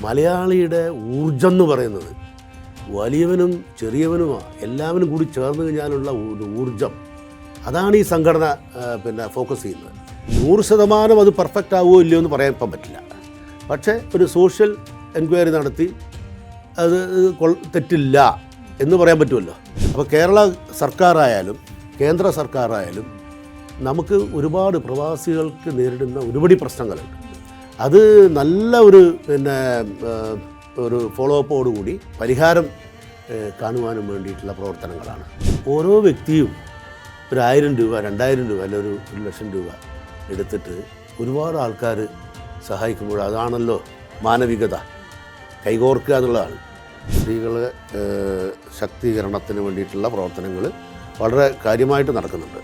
മലയാളിയുടെ ഊർജം എന്ന് പറയുന്നത് വലിയവനും ചെറിയവനുമാണ്, എല്ലാവരും കൂടി ചേർന്ന് കഴിഞ്ഞാലുള്ള ഒരു ഊർജം. അതാണ് ഈ സംഘടന ഫോക്കസ് ചെയ്യുന്നത്. 100% അത് പെർഫെക്റ്റ് ആവുമോ ഇല്ലയോ എന്ന് പറയാൻ ഇപ്പം പറ്റില്ല. പക്ഷേ ഒരു സോഷ്യൽ എൻക്വയറി നടത്തി അത് തെറ്റില്ല എന്ന് പറയാൻ പറ്റുമല്ലോ. അപ്പോൾ കേരള സർക്കാരായാലും കേന്ദ്ര സർക്കാരായാലും നമുക്ക് ഒരുപാട് പ്രവാസികൾക്ക് നേരിടുന്ന ഒരുപടി പ്രശ്നങ്ങളുണ്ട്. അത് നല്ല ഒരു ഫോളോ അപ്പോടുകൂടി പരിഹാരം കാണുവാനും വേണ്ടിയിട്ടുള്ള പ്രവർത്തനങ്ങളാണ്. ഓരോ വ്യക്തിയും ഒരു 1000 രൂപ 2000 രൂപ അല്ല ഒരു 1,00,000 രൂപ എടുത്തിട്ട് ഒരുപാട് ആൾക്കാർ സഹായിക്കുമ്പോൾ അതാണല്ലോ മാനവികത, കൈകോർക്കുക എന്നുള്ളതാണ്. സ്ത്രീകളെ ശാക്തീകരണത്തിന് വേണ്ടിയിട്ടുള്ള പ്രവർത്തനങ്ങൾ വളരെ കാര്യമായിട്ട് നടക്കുന്നുണ്ട്.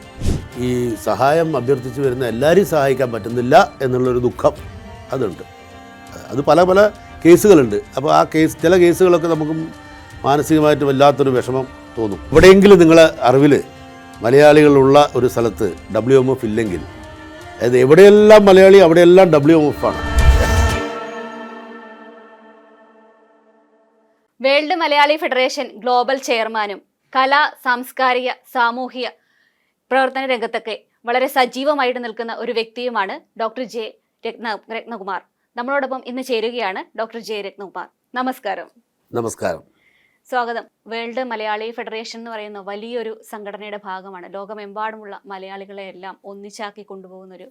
ഈ സഹായം അഭ്യർത്ഥിച്ച് വരുന്ന എല്ലാവരെയും സഹായിക്കാൻ പറ്റുന്നില്ല എന്നുള്ളൊരു ദുഃഖം അതുണ്ട്. അത് പല പല കേസുകളുണ്ട്. അപ്പോൾ ആ ചില കേസുകളൊക്കെ നമുക്ക് മാനസികമായിട്ട് വല്ലാത്തൊരു വിഷമം തോന്നും. എവിടെയെങ്കിലും നിങ്ങളെ അറിവിൽ മലയാളികളുള്ള ഒരു സ്ഥലത്ത് WMF ഇല്ലെങ്കിൽ, അതായത് എവിടെയെല്ലാം മലയാളി അവിടെയെല്ലാം WMF ആണ്. വേൾഡ് മലയാളി ഫെഡറേഷൻ ഗ്ലോബൽ ചെയർമാനും കലാ സാംസ്കാരിക സാമൂഹിക പ്രവർത്തന രംഗത്തൊക്കെ വളരെ സജീവമായിട്ട് നിൽക്കുന്ന ഒരു വ്യക്തിയുമാണ് ഡോക്ടർ ജെ രത്നകുമാർ. നമ്മളോടൊപ്പം ഇന്ന് ചേരുകയാണ് ഡോക്ടർ ജെ രത്നകുമാർ. നമസ്കാരം. നമസ്കാരം. സ്വാഗതം. വേൾഡ് മലയാളി ഫെഡറേഷൻ എന്ന് പറയുന്ന വലിയൊരു സംഘടനയുടെ ഭാഗമാണ്. ലോകമെമ്പാടുമുള്ള മലയാളികളെ എല്ലാം ഒന്നിച്ചാക്കി കൊണ്ടുപോകുന്ന ഒരു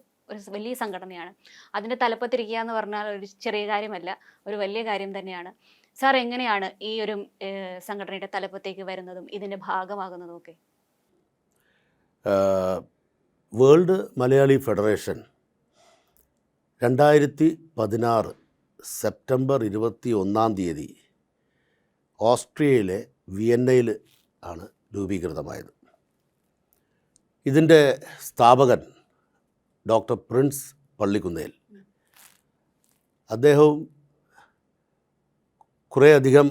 വലിയ സംഘടനയാണ്. അതിൻ്റെ തലപ്പത്തിരിക്കുക എന്ന് പറഞ്ഞാൽ ഒരു ചെറിയ കാര്യമല്ല, ഒരു വലിയ കാര്യം തന്നെയാണ്. സാർ, എങ്ങനെയാണ് ഈ ഒരു സംഘടനയുടെ തലപ്പത്തേക്ക് വരുന്നതും ഇതിൻ്റെ ഭാഗമാകുന്നതും ഒക്കെ? വേൾഡ് മലയാളി ഫെഡറേഷൻ 2016 സെപ്റ്റംബർ 21 ഓസ്ട്രിയയിലെ വിയന്നയിൽ ആണ് രൂപീകൃതമായത്. ഇതിൻ്റെ സ്ഥാപകൻ ഡോക്ടർ പ്രിൻസ് പള്ളിക്കുന്നേൽ. അദ്ദേഹവും കുറേയധികം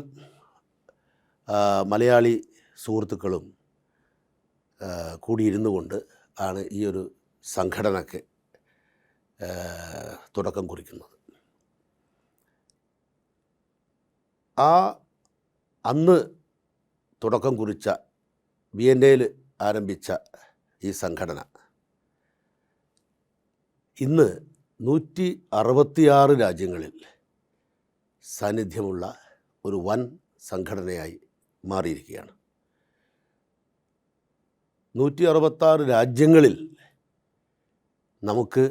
മലയാളി സുഹൃത്തുക്കളും കൂടിയിരുന്നു കൊണ്ട് ആണ് ഈ ഒരു സംഘടനയ്ക്ക് തുടക്കം കുറിക്കുന്നത്. അന്ന് തുടക്കം കുറിച്ച വിയന്നയിൽ ആരംഭിച്ച ഈ സംഘടന ഇന്ന് 166 രാജ്യങ്ങളിൽ സാന്നിധ്യമുള്ള ഒരു വൻ സംഘടനയായി മാറിയിരിക്കുകയാണ്. 166 രാജ്യങ്ങളിൽ നമുക്ക്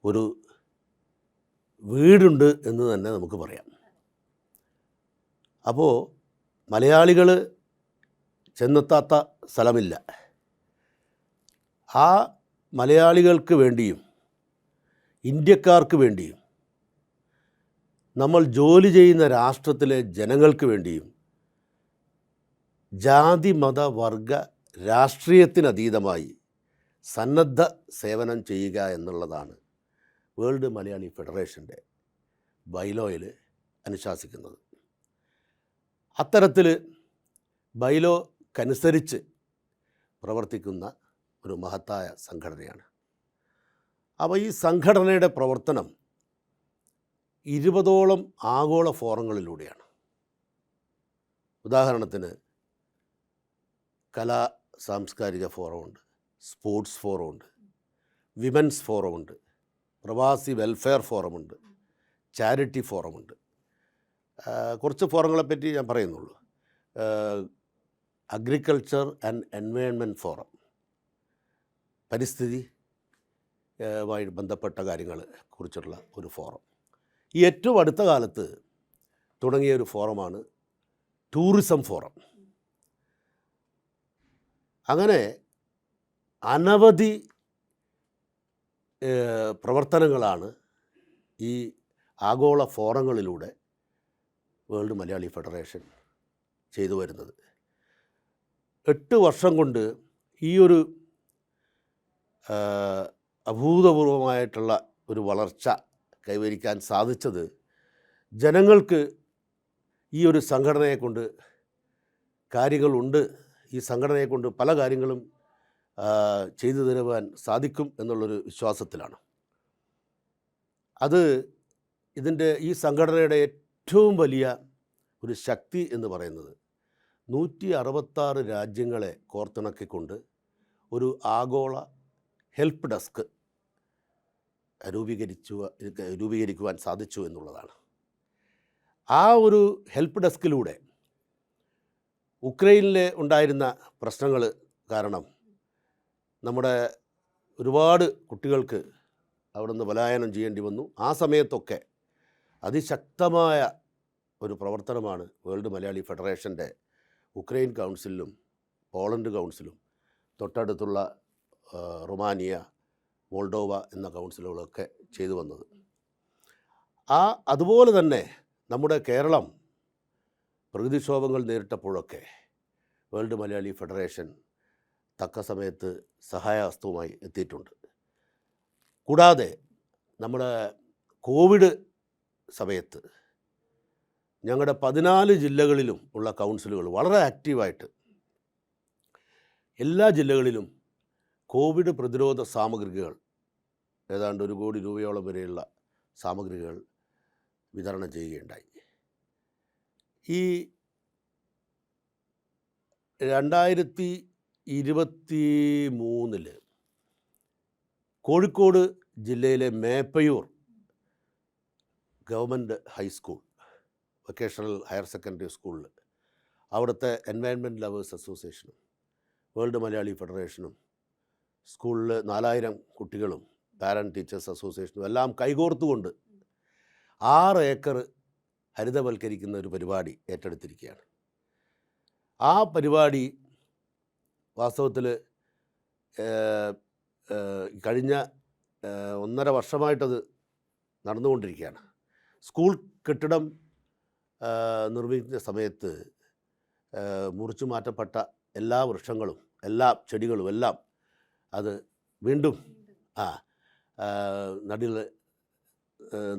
ഒരു വീടുണ്ട് എന്ന് തന്നെ നമുക്ക് പറയാം. അപ്പോൾ മലയാളികൾ ചെന്നെത്താത്ത സ്ഥലമില്ല. ആ മലയാളികൾക്ക് വേണ്ടിയും ഇന്ത്യക്കാർക്ക് വേണ്ടിയും നമ്മൾ ജോലി ചെയ്യുന്ന രാഷ്ട്രത്തിലെ ജനങ്ങൾക്ക് വേണ്ടിയും ജാതി മത വർഗ രാഷ്ട്രീയത്തിനതീതമായി സന്നദ്ധ സേവനം ചെയ്യുക എന്നുള്ളതാണ് വേൾഡ് മലയാളി ഫെഡറേഷൻ്റെ ബൈലോയിൽ അനുശാസിക്കുന്നത്. അത്തരത്തിൽ ബൈലോക്കനുസരിച്ച് പ്രവർത്തിക്കുന്ന ഒരു മഹത്തായ സംഘടനയാണ്. അപ്പോൾ ഈ സംഘടനയുടെ പ്രവർത്തനം 20ഓളം ആഗോള ഫോറങ്ങളിലൂടെയാണ്. ഉദാഹരണത്തിന് കലാ സാംസ്കാരിക ഫോറമുണ്ട്, സ്പോർട്സ് ഫോറമുണ്ട്, വിമൻസ് ഫോറമുണ്ട്, പ്രവാസി വെൽഫെയർ ഫോറമുണ്ട്, ചാരിറ്റി ഫോറമുണ്ട്. കുറച്ച് ഫോറങ്ങളെപ്പറ്റി ഞാൻ പറയുന്നുള്ളൂ. അഗ്രികൾച്ചർ ആൻഡ് എൻവയോൺമെൻറ്റ് ഫോറം, പരിസ്ഥിതി മായി ബന്ധപ്പെട്ട കാര്യങ്ങളെ കുറിച്ചുള്ള ഒരു ഫോറം. ഈ ഏറ്റവും അടുത്ത കാലത്ത് തുടങ്ങിയ ഒരു ഫോറമാണ് ടൂറിസം ഫോറം. അങ്ങനെ അനവധി പ്രവർത്തനങ്ങളാണ് ഈ ആഗോള ഫോറങ്ങളിലൂടെ വേൾഡ് മലയാളി ഫെഡറേഷൻ ചെയ്തു വരുന്നത്. 8 വർഷം കൊണ്ട് ഈ ഒരു അഭൂതപൂർവമായിട്ടുള്ള ഒരു വളർച്ച കൈവരിക്കാൻ സാധിച്ചത് ജനങ്ങൾക്ക് ഈ ഒരു സംഘടനയെ കൊണ്ട് കാര്യങ്ങളുണ്ട്, ഈ സംഘടനയെ കൊണ്ട് പല കാര്യങ്ങളും ചെയ്തു തരുവാൻ സാധിക്കും എന്നുള്ളൊരു വിശ്വാസത്തിലാണ്. അത് ഈ സംഘടനയുടെ ഏറ്റവും വലിയ ഒരു ശക്തി എന്ന് പറയുന്നത് 166 രാജ്യങ്ങളെ കോർത്തിണക്കിക്കൊണ്ട് ഒരു ആഗോള ഹെൽപ്പ് ഡെസ്ക് രൂപീകരിക്കുവാൻ സാധിച്ചു എന്നുള്ളതാണ്. ആ ഒരു ഹെൽപ്പ് ഡെസ്കിലൂടെ ഉക്രൈനിൽ ഉണ്ടായിരുന്ന പ്രശ്നങ്ങൾ കാരണം നമ്മുടെ ഒരുപാട് കുട്ടികൾക്ക് അവിടെ നിന്ന് പലായനം ചെയ്യേണ്ടി വന്നു. ആ സമയത്തൊക്കെ അതിശക്തമായ ഒരു പ്രവർത്തനമാണ് വേൾഡ് മലയാളി ഫെഡറേഷൻ്റെ ഉക്രൈൻ കൗൺസിലും പോളണ്ട് കൗൺസിലും തൊട്ടടുത്തുള്ള റൊമാനിയ, മോൾഡോവ എന്ന കൗൺസിലുകളൊക്കെ ചെയ്തു വന്നത്. അതുപോലെ തന്നെ നമ്മുടെ കേരളം പ്രകൃതിക്ഷോഭങ്ങൾ നേരിട്ടപ്പോഴൊക്കെ വേൾഡ് മലയാളി ഫെഡറേഷൻ തക്ക സമയത്ത് സഹായഹസ്തവുമായി എത്തിയിട്ടുണ്ട്. കൂടാതെ നമ്മുടെ കോവിഡ് സമയത്ത് ഞങ്ങളുടെ 14 ജില്ലകളിലും ഉള്ള കൗൺസിലുകൾ വളരെ ആക്റ്റീവായിട്ട് എല്ലാ ജില്ലകളിലും കോവിഡ് പ്രതിരോധ സാമഗ്രികൾ ഏതാണ്ട് 1 കോടി രൂപയോളം വരെയുള്ള സാമഗ്രികൾ വിതരണം ചെയ്യുകയുണ്ടായി. ഈ 2023 കോഴിക്കോട് ജില്ലയിലെ Meppayur government high school vocational higher secondary സ്കൂളിൽ അവിടുത്തെ എൻവയൺമെൻറ്റ് ലവേഴ്സ് അസോസിയേഷനും വേൾഡ് മലയാളി ഫെഡറേഷനും സ്കൂളിൽ 4000 കുട്ടികളും പാരൻറ്റ് ടീച്ചേഴ്സ് അസോസിയേഷനും എല്ലാം കൈകോർത്തുകൊണ്ട് 6 ഏക്കർ ഹരിതവൽക്കരിക്കുന്ന ഒരു പരിപാടി ഏറ്റെടുത്തിരിക്കുകയാണ്. ആ പരിപാടി വാസ്തവത്തിൽ കഴിഞ്ഞ 1.5 വർഷമായിട്ടത് നടന്നുകൊണ്ടിരിക്കുകയാണ്. സ്കൂൾ കെട്ടിടം നിർമ്മിക്കുന്ന സമയത്ത് മുറിച്ചു മാറ്റപ്പെട്ട എല്ലാ വൃക്ഷങ്ങളും എല്ലാ ചെടികളും എല്ലാം അത് വീണ്ടും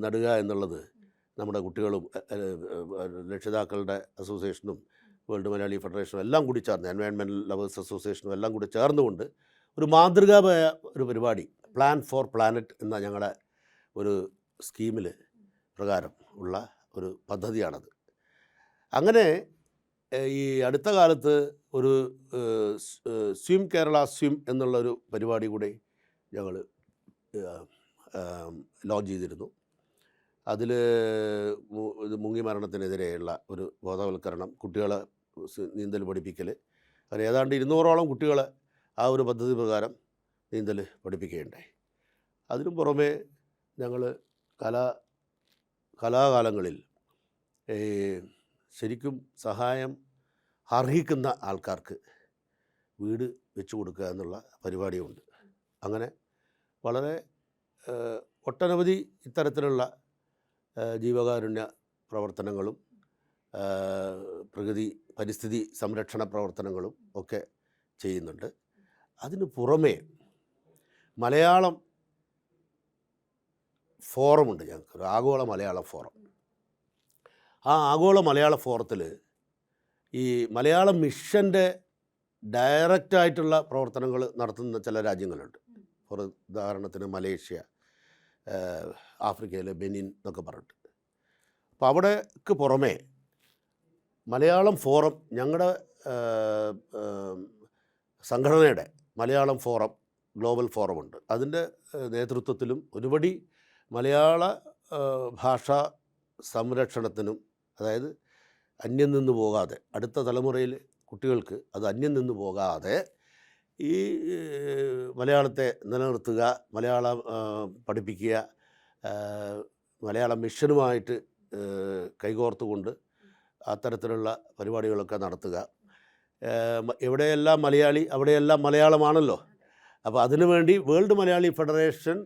നടുക എന്നുള്ളത് നമ്മുടെ കുട്ടികളും രക്ഷിതാക്കളുടെ അസോസിയേഷനും വേൾഡ് മലയാളി ഫെഡറേഷനും എല്ലാം കൂടി ചേർന്ന് എൻവയൺമെൻറ്റൽ ലവേഴ്സ് അസോസിയേഷനും എല്ലാം കൂടി ചേർന്നുകൊണ്ട് ഒരു മാതൃകാപരമായ ഒരു പരിപാടി പ്ലാൻ ഫോർ പ്ലാനറ്റ് എന്ന ഞങ്ങളുടെ ഒരു സ്കീമിൽ പ്രകാരം ഉള്ള ഒരു പദ്ധതിയാണത്. അങ്ങനെ ഈ അടുത്ത കാലത്ത് ഒരു സ്വിം കേരള സ്വിം എന്നുള്ളൊരു പരിപാടി കൂടി ഞങ്ങൾ ലോഞ്ച് ചെയ്തിരുന്നു. അതിൽ മുങ്ങി മരണത്തിനെതിരെയുള്ള ഒരു ബോധവൽക്കരണം, കുട്ടികളെ നീന്തൽ പഠിപ്പിക്കൽ, അങ്ങനെ ഏതാണ്ട് 200ഓളം കുട്ടികളെ ആ ഒരു പദ്ധതി പ്രകാരം നീന്തൽ പഠിപ്പിക്കുകയുണ്ടായി. അതിനു പുറമെ ഞങ്ങൾ കലാകാലങ്ങളിൽ ശരിക്കും സഹായം അർഹിക്കുന്ന ആൾക്കാർക്ക് വീട് വെച്ചു കൊടുക്കുക എന്നുള്ള പരിപാടിയുണ്ട്. അങ്ങനെ വളരെ ഒട്ടനവധി ഇത്തരത്തിലുള്ള ജീവകാരുണ്യ പ്രവർത്തനങ്ങളും പരിസ്ഥിതി സംരക്ഷണ പ്രവർത്തനങ്ങളും ഒക്കെ ചെയ്യുന്നുണ്ട്. അതിന് പുറമേ മലയാളം ഫോറമുണ്ട് ഞങ്ങൾക്ക്, ഒരു ആഗോള മലയാള ഫോറം. ആ ആഗോള മലയാള ഫോറത്തിൽ ഈ മലയാളം മിഷൻ്റെ ഡയറക്റ്റായിട്ടുള്ള പ്രവർത്തനങ്ങൾ നടത്തുന്ന ചില രാജ്യങ്ങളുണ്ട്. ഉദാഹരണത്തിന് മലേഷ്യ, ആഫ്രിക്കയിലെ ബെനിൻ എന്നൊക്കെ പറഞ്ഞിട്ട്. അപ്പോൾ അവിടേക്ക് പുറമേ മലയാളം ഫോറം, ഞങ്ങളുടെ സംഘടനയുടെ മലയാളം ഫോറം, ഗ്ലോബൽ ഫോറമുണ്ട്. അതിൻ്റെ നേതൃത്വത്തിലും ഒരുപടി മലയാള ഭാഷാ സംരക്ഷണത്തിനും, അതായത് അന്യം നിന്ന് പോകാതെ അടുത്ത തലമുറയിൽ കുട്ടികൾക്ക് അത് അന്യം നിന്ന് പോകാതെ ഈ മലയാളത്തെ നിലനിർത്തുക, മലയാളം പഠിപ്പിക്കുക, മലയാളം മിഷനുമായിട്ട് കൈകോർത്തുകൊണ്ട് അത്തരത്തിലുള്ള പരിപാടികളൊക്കെ നടത്തുക. എവിടെയെല്ലാം മലയാളി അവിടെയെല്ലാം മലയാളമാണല്ലോ. അപ്പോൾ അതിനുവേണ്ടി വേൾഡ് മലയാളി ഫെഡറേഷൻ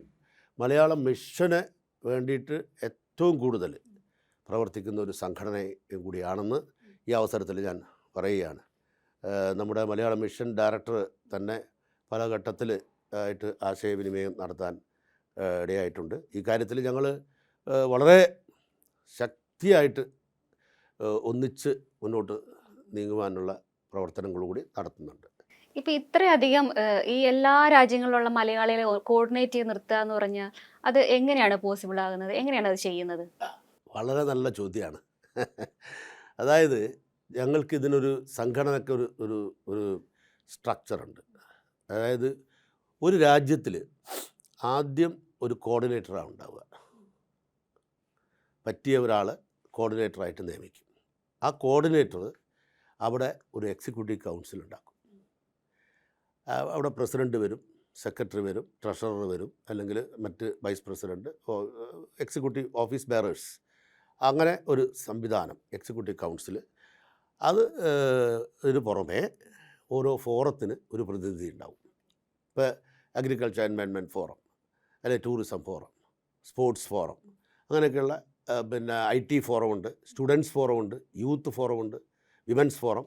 മലയാളം മിഷന് വേണ്ടിയിട്ട് ഏറ്റവും കൂടുതൽ പ്രവർത്തിക്കുന്ന ഒരു സംഘടനയും കൂടിയാണെന്ന് ഈ അവസരത്തിൽ ഞാൻ പറയുകയാണ്. നമ്മുടെ മലയാളം മിഷൻ ഡയറക്ടർ തന്നെ പല ഘട്ടത്തിൽ ആയിട്ട് ആശയവിനിമയം നടത്താൻ ഇടയായിട്ടുണ്ട്. ഈ കാര്യത്തിൽ ഞങ്ങൾ വളരെ ശക്തിയായിട്ട് ഒന്നിച്ച് മുന്നോട്ട് നീങ്ങുവാനുള്ള പ്രവർത്തനങ്ങൾ കൂടി നടത്തുന്നുണ്ട്. ഇപ്പൊ ഇത്രയധികം ഈ എല്ലാ രാജ്യങ്ങളിലുള്ള മലയാളികളെ കോർഡിനേറ്റ് ചെയ്ത് നിർത്തുക എന്ന് പറഞ്ഞാൽ അത് എങ്ങനെയാണ് പോസിബിൾ ആകുന്നത്? എങ്ങനെയാണ് അത് ചെയ്യുന്നത്? വളരെ നല്ല ചോദ്യമാണ്. അതായത് ഞങ്ങൾക്ക് ഇതിനൊരു സംഘടനയ്ക്ക് ഒരു ഒരു സ്ട്രക്ചറുണ്ട്. അതായത് ഒരു രാജ്യത്തിൽ ആദ്യം ഒരു കോർഡിനേറ്ററാണ് ഉണ്ടാവുക. പറ്റിയ ഒരാളെ കോർഡിനേറ്ററായിട്ട് നിയമിക്കും. ആ കോർഡിനേറ്റർ അവിടെ ഒരു എക്സിക്യൂട്ടീവ് കൗൺസിൽ ഉണ്ടാക്കും. അവിടെ പ്രസിഡൻറ്റ് വരും, സെക്രട്ടറി വരും, ട്രഷറർ വരും, അല്ലെങ്കിൽ മറ്റ് vice president, executive office bearers, അങ്ങനെ ഒരു സംവിധാനം എക്സിക്യൂട്ടീവ് കൗൺസിൽ. അത് ഇതിന് പുറമേ ഓരോ ഫോറത്തിന് ഒരു പ്രതിനിധി ഉണ്ടാവും. ഇപ്പോൾ അഗ്രികൾച്ചർ എൻവയൺമെൻറ്റ് ഫോറം, അല്ലെങ്കിൽ ടൂറിസം ഫോറം, സ്പോർട്സ് ഫോറം, അങ്ങനെയൊക്കെയുള്ള പിന്നെ IT ഫോറമുണ്ട്, സ്റ്റുഡൻസ് ഫോറമുണ്ട്, യൂത്ത് ഫോറമുണ്ട്, വിമൻസ് ഫോറം.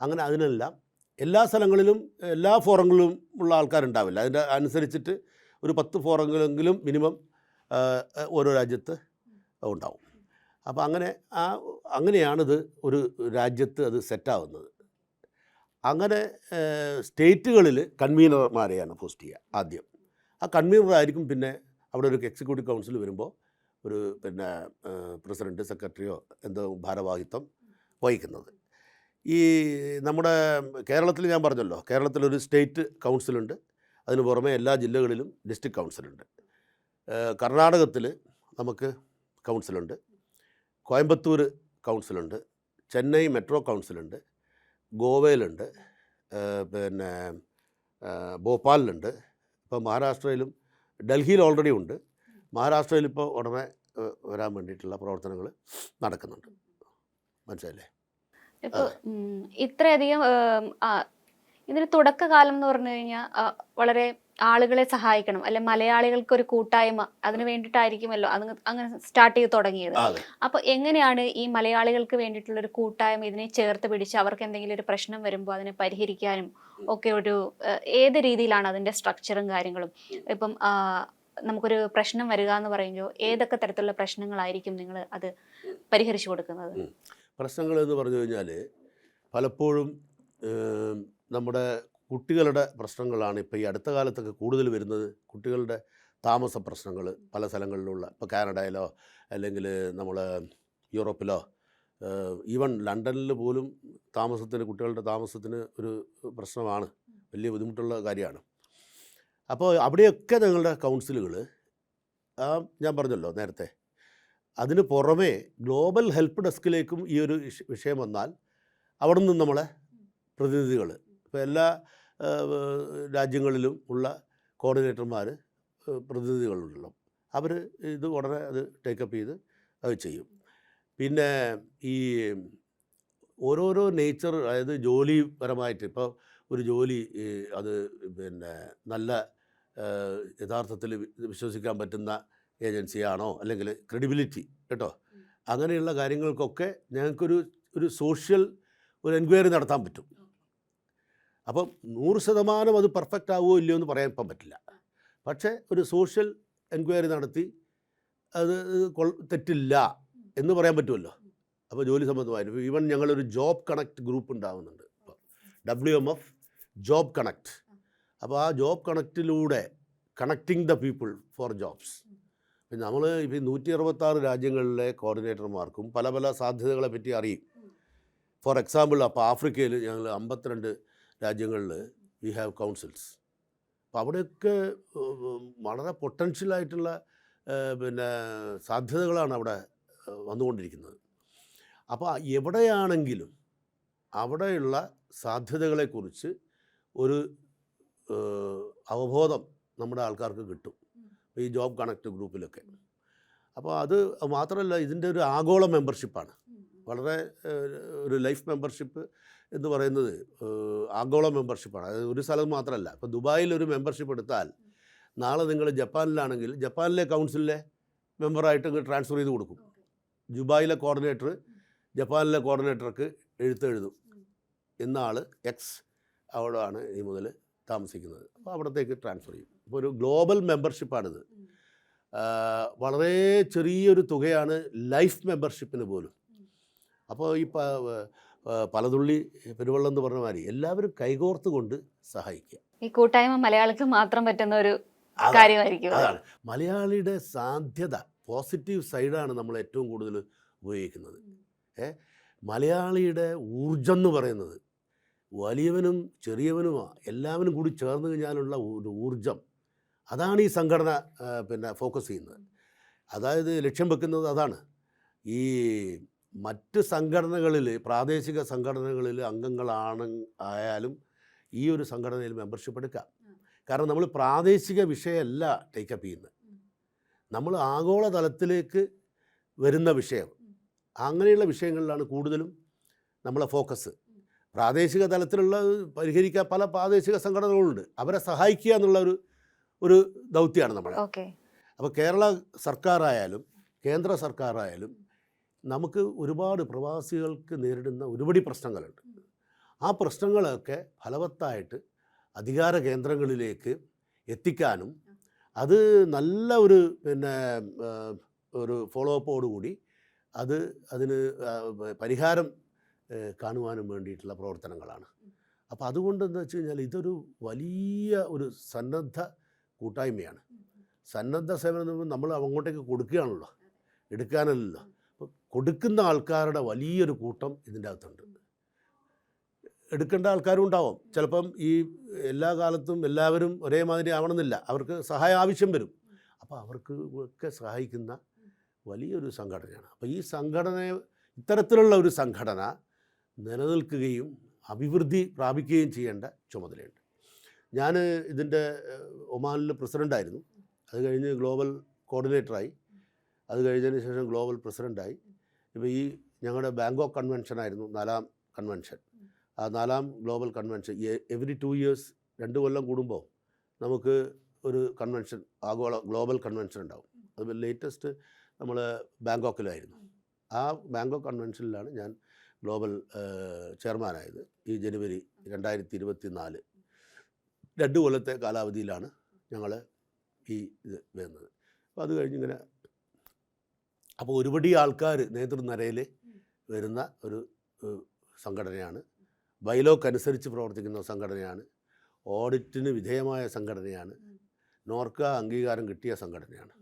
അങ്ങനെ അതിനെല്ലാം എല്ലാ സ്ഥലങ്ങളിലും എല്ലാ ഫോറങ്ങളിലും ഉള്ള ആൾക്കാരുണ്ടാവില്ല. അതിൻ്റെ അനുസരിച്ചിട്ട് ഒരു 10 ഫോറങ്ങളെങ്കിലും മിനിമം ഓരോ രാജ്യത്ത് ഉണ്ടാവും. അപ്പോൾ അങ്ങനെയാണിത് ഒരു രാജ്യത്ത് അത് സെറ്റാവുന്നത്. അങ്ങനെ സ്റ്റേറ്റുകളിൽ കൺവീനർമാരെയാണ് പോസ്റ്റ് ചെയ്യുക ആദ്യം. ആ കൺവീനറായിരിക്കും പിന്നെ അവിടെ ഒരു എക്സിക്യൂട്ടീവ് കൗൺസിൽ വരുമ്പോൾ ഒരു പിന്നെ പ്രസിഡൻറ്റ്, സെക്രട്ടറിയോ എന്തോ ഭാരവാഹിത്വം വഹിക്കുന്നത്. ഈ നമ്മുടെ കേരളത്തിൽ ഞാൻ പറഞ്ഞല്ലോ, കേരളത്തിലൊരു സ്റ്റേറ്റ് കൗൺസിലുണ്ട്. അതിന് പുറമെ എല്ലാ ജില്ലകളിലും ഡിസ്ട്രിക്ട് കൗൺസിലുണ്ട്. കർണാടകത്തിൽ നമുക്ക് കൗൺസിലുണ്ട്, കോയമ്പത്തൂർ കൗൺസിലുണ്ട്, ചെന്നൈ മെട്രോ കൗൺസിലുണ്ട്, ഗോവയിലുണ്ട്, പിന്നെ ഭോപ്പാലിലുണ്ട്. ഇപ്പോൾ മഹാരാഷ്ട്രയിലും ഡൽഹിയിൽ ഓൾറെഡി ഉണ്ട്. മഹാരാഷ്ട്രയിൽ ഇപ്പോൾ ഉടനെ വരാൻ വേണ്ടിയിട്ടുള്ള പ്രവർത്തനങ്ങൾ നടക്കുന്നുണ്ട്. മനസ്സിലായില്ലേ? ഇപ്പൊ ഇത്രയധികം ഇതിന് തുടക്കകാലം എന്ന് പറഞ്ഞു കഴിഞ്ഞാൽ വളരെ ആളുകളെ സഹായിക്കണം, അല്ലെ മലയാളികൾക്ക് ഒരു കൂട്ടായ്മ അതിന് വേണ്ടിയിട്ടായിരിക്കുമല്ലോ അങ്ങനെ സ്റ്റാർട്ട് ചെയ്ത് തുടങ്ങിയത്. അപ്പൊ എങ്ങനെയാണ് ഈ മലയാളികൾക്ക് വേണ്ടിയിട്ടുള്ള ഒരു കൂട്ടായ്മ ഇതിനെ ചേർത്ത് പിടിച്ച് അവർക്ക് എന്തെങ്കിലും ഒരു പ്രശ്നം വരുമ്പോൾ അതിനെ പരിഹരിക്കാനും ഒക്കെ ഒരു ഏത് രീതിയിലാണ് അതിന്റെ സ്ട്രക്ചറും കാര്യങ്ങളും? ഇപ്പം നമുക്കൊരു പ്രശ്നം വരിക എന്ന് പറയുമ്പോൾ ഏതൊക്കെ തരത്തിലുള്ള പ്രശ്നങ്ങളായിരിക്കും നിങ്ങൾ അത് പരിഹരിച്ചു കൊടുക്കുന്നത്? പ്രശ്നങ്ങൾ എന്ന് പറഞ്ഞു കഴിഞ്ഞാൽ പലപ്പോഴും നമ്മുടെ കുട്ടികളുടെ പ്രശ്നങ്ങളാണ് ഇപ്പോൾ ഈ അടുത്ത കാലത്തൊക്കെ കൂടുതൽ വരുന്നത്. കുട്ടികളുടെ താമസ പ്രശ്നങ്ങൾ പല സ്ഥലങ്ങളിലുള്ള, ഇപ്പോൾ കാനഡയിലോ അല്ലെങ്കിൽ നമ്മൾ യൂറോപ്പിലോ ഈവൻ ലണ്ടനിൽ പോലും കുട്ടികളുടെ താമസത്തിന് ഒരു പ്രശ്നമാണ്, വലിയ ബുദ്ധിമുട്ടുള്ള കാര്യമാണ്. അപ്പോൾ അവിടെയൊക്കെ ഞങ്ങളുടെ കൗൺസിലുകൾ ഞാൻ പറഞ്ഞല്ലോ നേരത്തെ, അതിന് പുറമേ ഗ്ലോബൽ ഹെൽപ്പ് ഡെസ്കിലേക്കും ഈ ഒരു വിഷയം വന്നാൽ അവിടെ നിന്നും നമ്മളെ പ്രതിനിധികൾ, ഇപ്പോൾ എല്ലാ രാജ്യങ്ങളിലും ഉള്ള കോർഡിനേറ്റർമാർ പ്രതിനിധികളുണ്ടല്ലോ, അവർ ഇത് ഉടനെ അത് ടേക്കപ്പ് ചെയ്ത് അത് ചെയ്യും. പിന്നെ ഈ ഓരോരോ നേച്ചർ, അതായത് ജോലിപരമായിട്ട് ഇപ്പോൾ ഒരു ജോലി അത് പിന്നെ നല്ല യഥാർത്ഥത്തിൽ വിശ്വസിക്കാൻ പറ്റുന്ന ഏജൻസിയാണോ, അല്ലെങ്കിൽ ക്രെഡിബിലിറ്റി കേട്ടോ, അങ്ങനെയുള്ള കാര്യങ്ങൾക്കൊക്കെ ഞങ്ങൾക്കൊരു സോഷ്യൽ ഒരു എൻക്വയറി നടത്താൻ പറ്റും. അപ്പം 100% അത് പെർഫെക്റ്റ് ആവുമോ ഇല്ലയോ എന്ന് പറയാൻ ഇപ്പം പറ്റില്ല. പക്ഷേ ഒരു സോഷ്യൽ എൻക്വയറി നടത്തി അത് തെറ്റില്ല എന്ന് പറയാൻ പറ്റുമല്ലോ. അപ്പോൾ ജോലി സംബന്ധമായിട്ട് ഈവൻ ഞങ്ങളൊരു ജോബ് കണക്ട് ഗ്രൂപ്പ് ഉണ്ടാകുന്നുണ്ട്, WMF ജോബ് കണക്ട്. അപ്പോൾ ആ ജോബ് കണക്റ്റിലൂടെ connecting the people for jobs. നമ്മൾ ഇപ്പോൾ 166 രാജ്യങ്ങളിലെ കോർഡിനേറ്റർമാർക്കും പല പല സാധ്യതകളെ പറ്റി അറിയും. ഫോർ എക്സാമ്പിൾ, അപ്പോൾ ആഫ്രിക്കയിൽ ഞങ്ങൾ 52 രാജ്യങ്ങളിൽ വി ഹാവ് കൗൺസിൽസ്. അപ്പോൾ അവിടെയൊക്കെ വളരെ പൊട്ടൻഷ്യലായിട്ടുള്ള പിന്നെ സാധ്യതകളാണ് അവിടെ വന്നുകൊണ്ടിരിക്കുന്നത്. അപ്പോൾ എവിടെയാണെങ്കിലും അവിടെയുള്ള സാധ്യതകളെക്കുറിച്ച് ഒരു അവബോധം നമ്മുടെ ആൾക്കാർക്ക് കിട്ടും ഈ ജോബ് കണക്ട് ഗ്രൂപ്പിലൊക്കെ. അപ്പോൾ അത് മാത്രമല്ല, ഇതിൻ്റെ ഒരു ആഗോള മെമ്പർഷിപ്പാണ്. വളരെ ഒരു ലൈഫ് മെമ്പർഷിപ്പ് എന്ന് പറയുന്നത് ആഗോള മെമ്പർഷിപ്പാണ്. അതായത് ഒരു സ്ഥലം മാത്രമല്ല. ഇപ്പോൾ ദുബായിൽ ഒരു മെമ്പർഷിപ്പ് എടുത്താൽ നാളെ നിങ്ങൾ ജപ്പാനിലാണെങ്കിൽ ജപ്പാനിലെ കൗൺസിലിലെ മെമ്പറായിട്ട് ട്രാൻസ്ഫർ ചെയ്ത് കൊടുക്കും. ദുബായിലെ കോർഡിനേറ്റർ ജപ്പാനിലെ കോർഡിനേറ്റർക്ക് എഴുതും, ഇന്ന ആൾ എക്സ് അവിടെയാണ് ഇനി മുതൽ താമസിക്കുന്നത്, അപ്പോൾ അവിടത്തേക്ക് ട്രാൻസ്ഫർ ചെയ്യും. അപ്പോൾ ഒരു ഗ്ലോബൽ മെമ്പർഷിപ്പാണിത്. വളരെ ചെറിയൊരു തുകയാണ് ലൈഫ് മെമ്പർഷിപ്പിന് പോലും. അപ്പോൾ ഈ പലതുള്ളി പെരുവെള്ളം എന്ന് പറഞ്ഞ മാതിരി എല്ലാവരും കൈകോർത്ത് കൊണ്ട് സഹായിക്കുക. ഈ കൂട്ടായ്മ മലയാളിക്ക് മാത്രം പറ്റുന്ന ഒരു അതാണ് കാര്യമായിരിക്കും. അതാണ് മലയാളിയുടെ സാധ്യത, പോസിറ്റീവ് സൈഡാണ് നമ്മൾ ഏറ്റവും കൂടുതൽ ഉപയോഗിക്കുന്നത്. മലയാളിയുടെ ഊർജം എന്ന് പറയുന്നത് വലിയവനും ചെറിയവനും എല്ലാവരും കൂടി ചേർന്ന് കഴിഞ്ഞാലുള്ള ഒരു ഊർജം, അതാണ് ഈ സംഘടന ഫോക്കസ് ചെയ്യുന്നത്. അതായത് ലക്ഷ്യം വെക്കുന്നത് അതാണ്. ഈ മറ്റ് സംഘടനകളിൽ, പ്രാദേശിക സംഘടനകളിൽ ആയാലും ഈ ഒരു സംഘടനയിൽ മെമ്പർഷിപ്പ് എടുക്കാം. കാരണം നമ്മൾ പ്രാദേശിക വിഷയമല്ല ടേക്കപ്പ് ചെയ്യുന്നത്, നമ്മൾ ആഗോള തലത്തിലേക്ക് വരുന്ന വിഷയം, അങ്ങനെയുള്ള വിഷയങ്ങളിലാണ് കൂടുതലും നമ്മളെ ഫോക്കസ്. പ്രാദേശിക തലത്തിലുള്ള പരിഹരിക്കാൻ പല പ്രാദേശിക സംഘടനകളുണ്ട്, അവരെ സഹായിക്കുക എന്നുള്ള ഒരു ദൗത്യമാണ് നമ്മളെ. അപ്പോൾ കേരള സർക്കാരായാലും കേന്ദ്ര സർക്കാരായാലും നമുക്ക് ഒരുപാട് പ്രവാസികൾക്ക് നേരിടുന്ന ഒരുപടി പ്രശ്നങ്ങളുണ്ട്. ആ പ്രശ്നങ്ങളൊക്കെ ഫലവത്തായിട്ട് അധികാര കേന്ദ്രങ്ങളിലേക്ക് എത്തിക്കാനും അത് നല്ല ഒരു ഫോളോ അപ്പോടുകൂടി അതിന് പരിഹാരം കാണുവാനും വേണ്ടിയിട്ടുള്ള പ്രവർത്തനങ്ങളാണ്. അപ്പോൾ അതുകൊണ്ട് എന്താ വെച്ച് കഴിഞ്ഞാൽ ഇതൊരു വലിയ ഒരു സന്നദ്ധ കൂട്ടായ്മയാണ്. സന്നദ്ധ സേവനം നമ്മൾ അങ്ങോട്ടേക്ക് കൊടുക്കുകയാണല്ലോ, എടുക്കാനല്ലോ. അപ്പോൾ കൊടുക്കുന്ന ആൾക്കാരുടെ വലിയൊരു കൂട്ടം ഇതിൻ്റെ അകത്തുണ്ട്. എടുക്കേണ്ട ആൾക്കാരും ഉണ്ടാവും. ചിലപ്പം ഈ എല്ലാ കാലത്തും എല്ലാവരും ഒരേമാതിരി ആവണമെന്നില്ല, അവർക്ക് സഹായം ആവശ്യം വരും. അപ്പോൾ അവർക്ക് ഒക്കെ സഹായിക്കുന്ന വലിയൊരു സംഘടനയാണ്. അപ്പോൾ ഈ ഇത്തരത്തിലുള്ള ഒരു സംഘടന നിലനിൽക്കുകയും അഭിവൃദ്ധി പ്രാപിക്കുകയും ചെയ്യേണ്ട ചുമതലയുണ്ട്. ഞാൻ ഇതിൻ്റെ ഒമാനിൽ പ്രസിഡൻ്റായിരുന്നു, അത് കഴിഞ്ഞ് ഗ്ലോബൽ കോർഡിനേറ്ററായി, അത് കഴിഞ്ഞതിന് ശേഷം ഗ്ലോബൽ പ്രസിഡൻ്റായി. ഇപ്പോൾ ഈ ഞങ്ങളുടെ ബാങ്കോക്ക് കൺവെൻഷനായിരുന്നു 4ാം കൺവെൻഷൻ. ആ 4ാം ഗ്ലോബൽ കൺവെൻഷൻ എവറി 2 years 2 കൊല്ലം കൂടുമ്പോൾ നമുക്ക് ഒരു കൺവെൻഷൻ, ആഗോള ഗ്ലോബൽ കൺവെൻഷൻ ഉണ്ടാവും. അത് ലേറ്റസ്റ്റ് നമ്മൾ ബാങ്കോക്കിലായിരുന്നു. ആ ബാങ്കോക്ക് കൺവെൻഷനിലാണ് ഞാൻ ഗ്ലോബൽ ചെയർമാനായത്. ഈ ജനുവരി 2024 2 കൊല്ലത്തെ കാലാവധിയിലാണ് ഞങ്ങൾ ഈ ഇത് വരുന്നത്. അപ്പോൾ അത് കഴിഞ്ഞിങ്ങനെ അപ്പോൾ ഒരുപടി ആൾക്കാർ നേതൃനിരയിൽ വരുന്ന ഒരു സംഘടനയാണ്. ബൈലോക്കനുസരിച്ച് പ്രവർത്തിക്കുന്ന സംഘടനയാണ്. ഓഡിറ്റിന് വിധേയമായ സംഘടനയാണ്. നോർക്ക അംഗീകാരം കിട്ടിയ സംഘടനയാണ്.